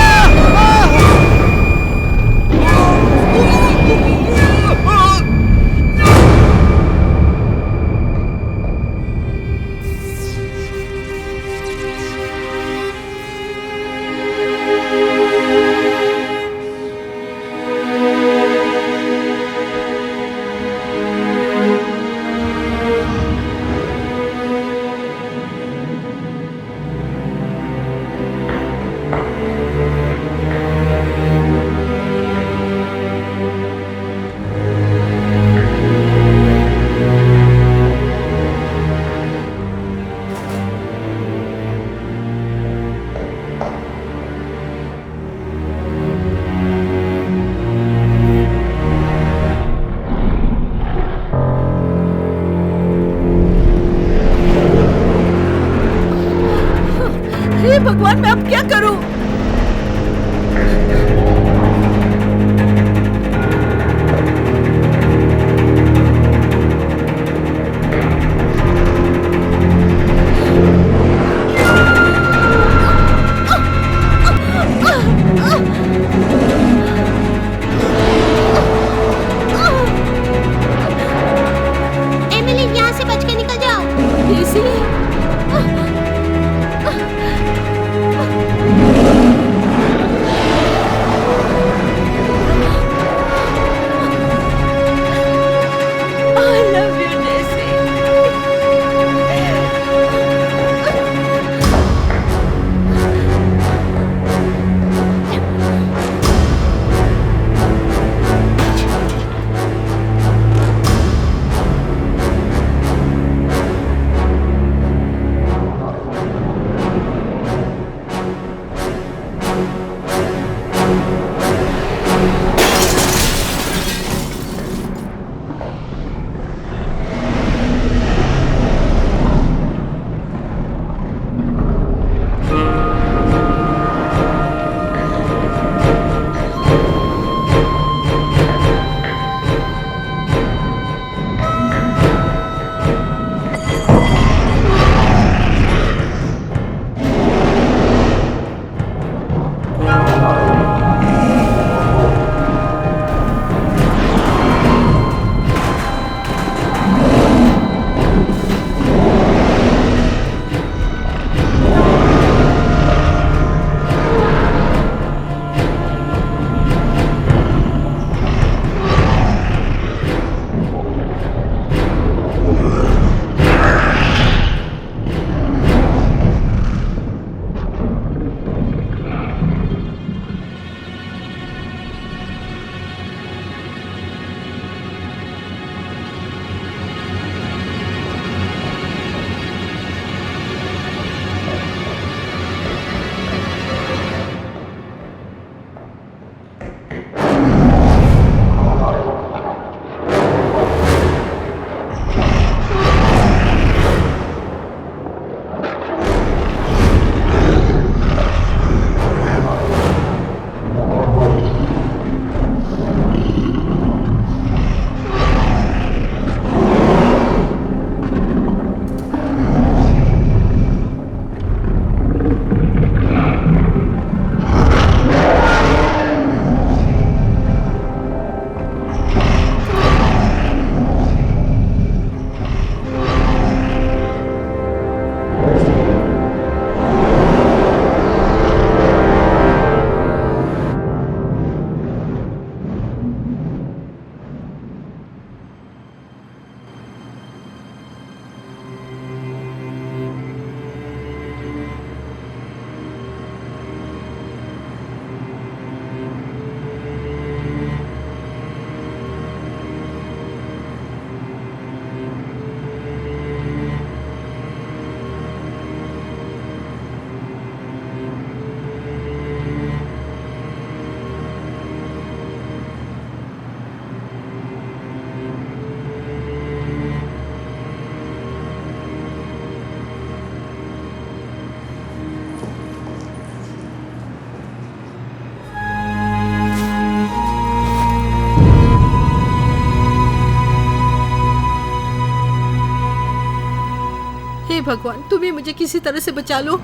भगवान, तुम्हें मुझे किसी तरह से बचा लो।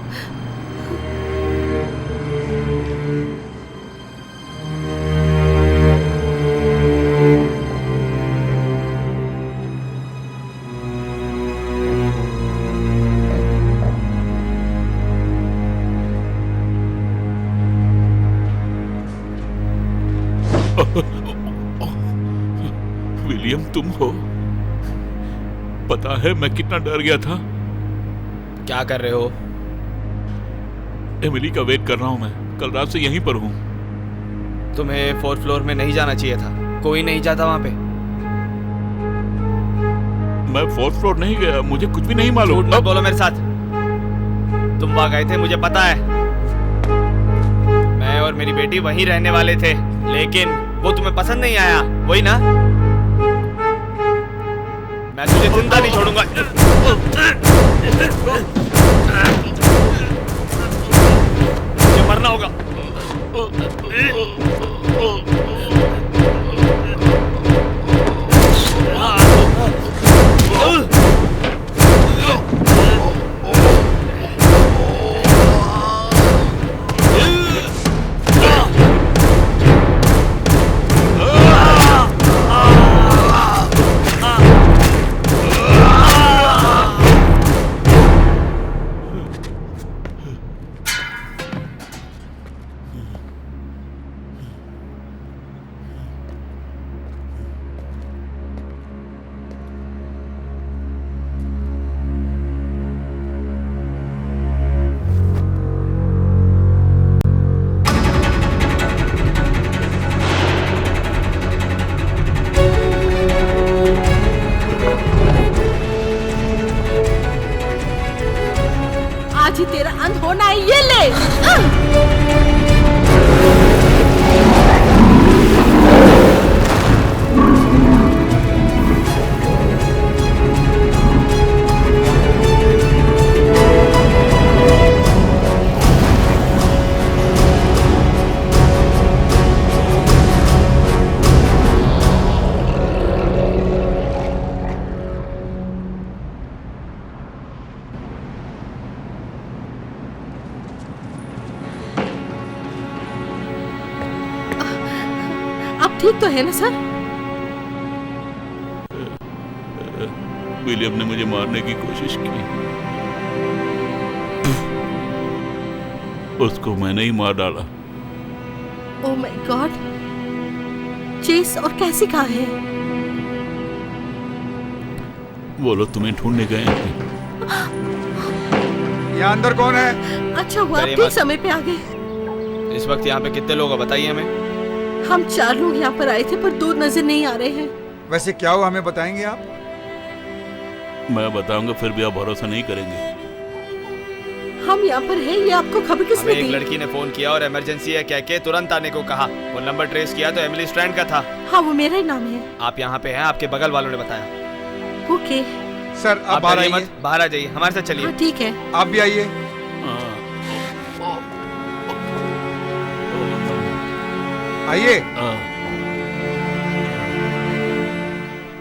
विलियम, तुम हो? पता है मैं कितना डर गया था। क्या कर रहे हो? एमिली का वेट कर रहा हूं मैं। कल रात से यहीं पर हूं। तुम्हें 4th फ्लोर में नहीं जाना चाहिए था। कोई नहीं जाता वहां पे। मैं 4th फ्लोर नहीं गया, मुझे कुछ भी नहीं मालूम। झूठ मत बोलो मेरे साथ। तुम वहां गए थे, मुझे पता है। मैं और मेरी बेटी वहीं रहने वाले थे, लेकिन वो तुम्हें पसंद नहीं आया, वही ना? मैं तुझे जिंदा नहीं छोड़ूंगा। मुझे मरना होगा। आज ही तेरा अंत होना है, ये ले। आप ठीक तो है ना सर? विलियम ने मुझे मारने की कोशिश की। उसको मैंने ही मार डाला। Oh my God. चेस और कैसी कहाँ है? वो लोग तुम्हें ढूंढने गए हैं। यहाँ अंदर कौन है? अच्छा हुआ आप डरिए ठीक मत। समय पे आ गए। इस वक्त यहाँ पे कितने लोग हैं बताइए हमें। हम 4 लोग यहाँ पर आए थे, पर 2 नजर नहीं आ रहे हैं। वैसे क्या हुआ, हमें बताएंगे आप? मैं बताऊंगा फिर भी आप भरोसा नहीं करेंगे। हम यहाँ पर हैं, ये आपको खबर किसने हमें एक दी? लड़की ने फोन किया और इमरजेंसी है कह के तुरंत आने को कहा। वो नंबर ट्रेस किया तो एमिली स्ट्रैंड का था। हाँ, वो मेरा ही नाम है। आप यहाँ पे हैं, आपके बगल वालों ने बताया। ओके। सर आप आप बाहर डरिए आइए। मत, बाहर आ जाइए, हमारे साथ चलिए। हाँ ठीक है। आप भी आइए। आइए।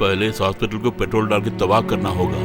पहले इस हॉस्पिटल को पेट्रोल डाल के तबाह करना होगा।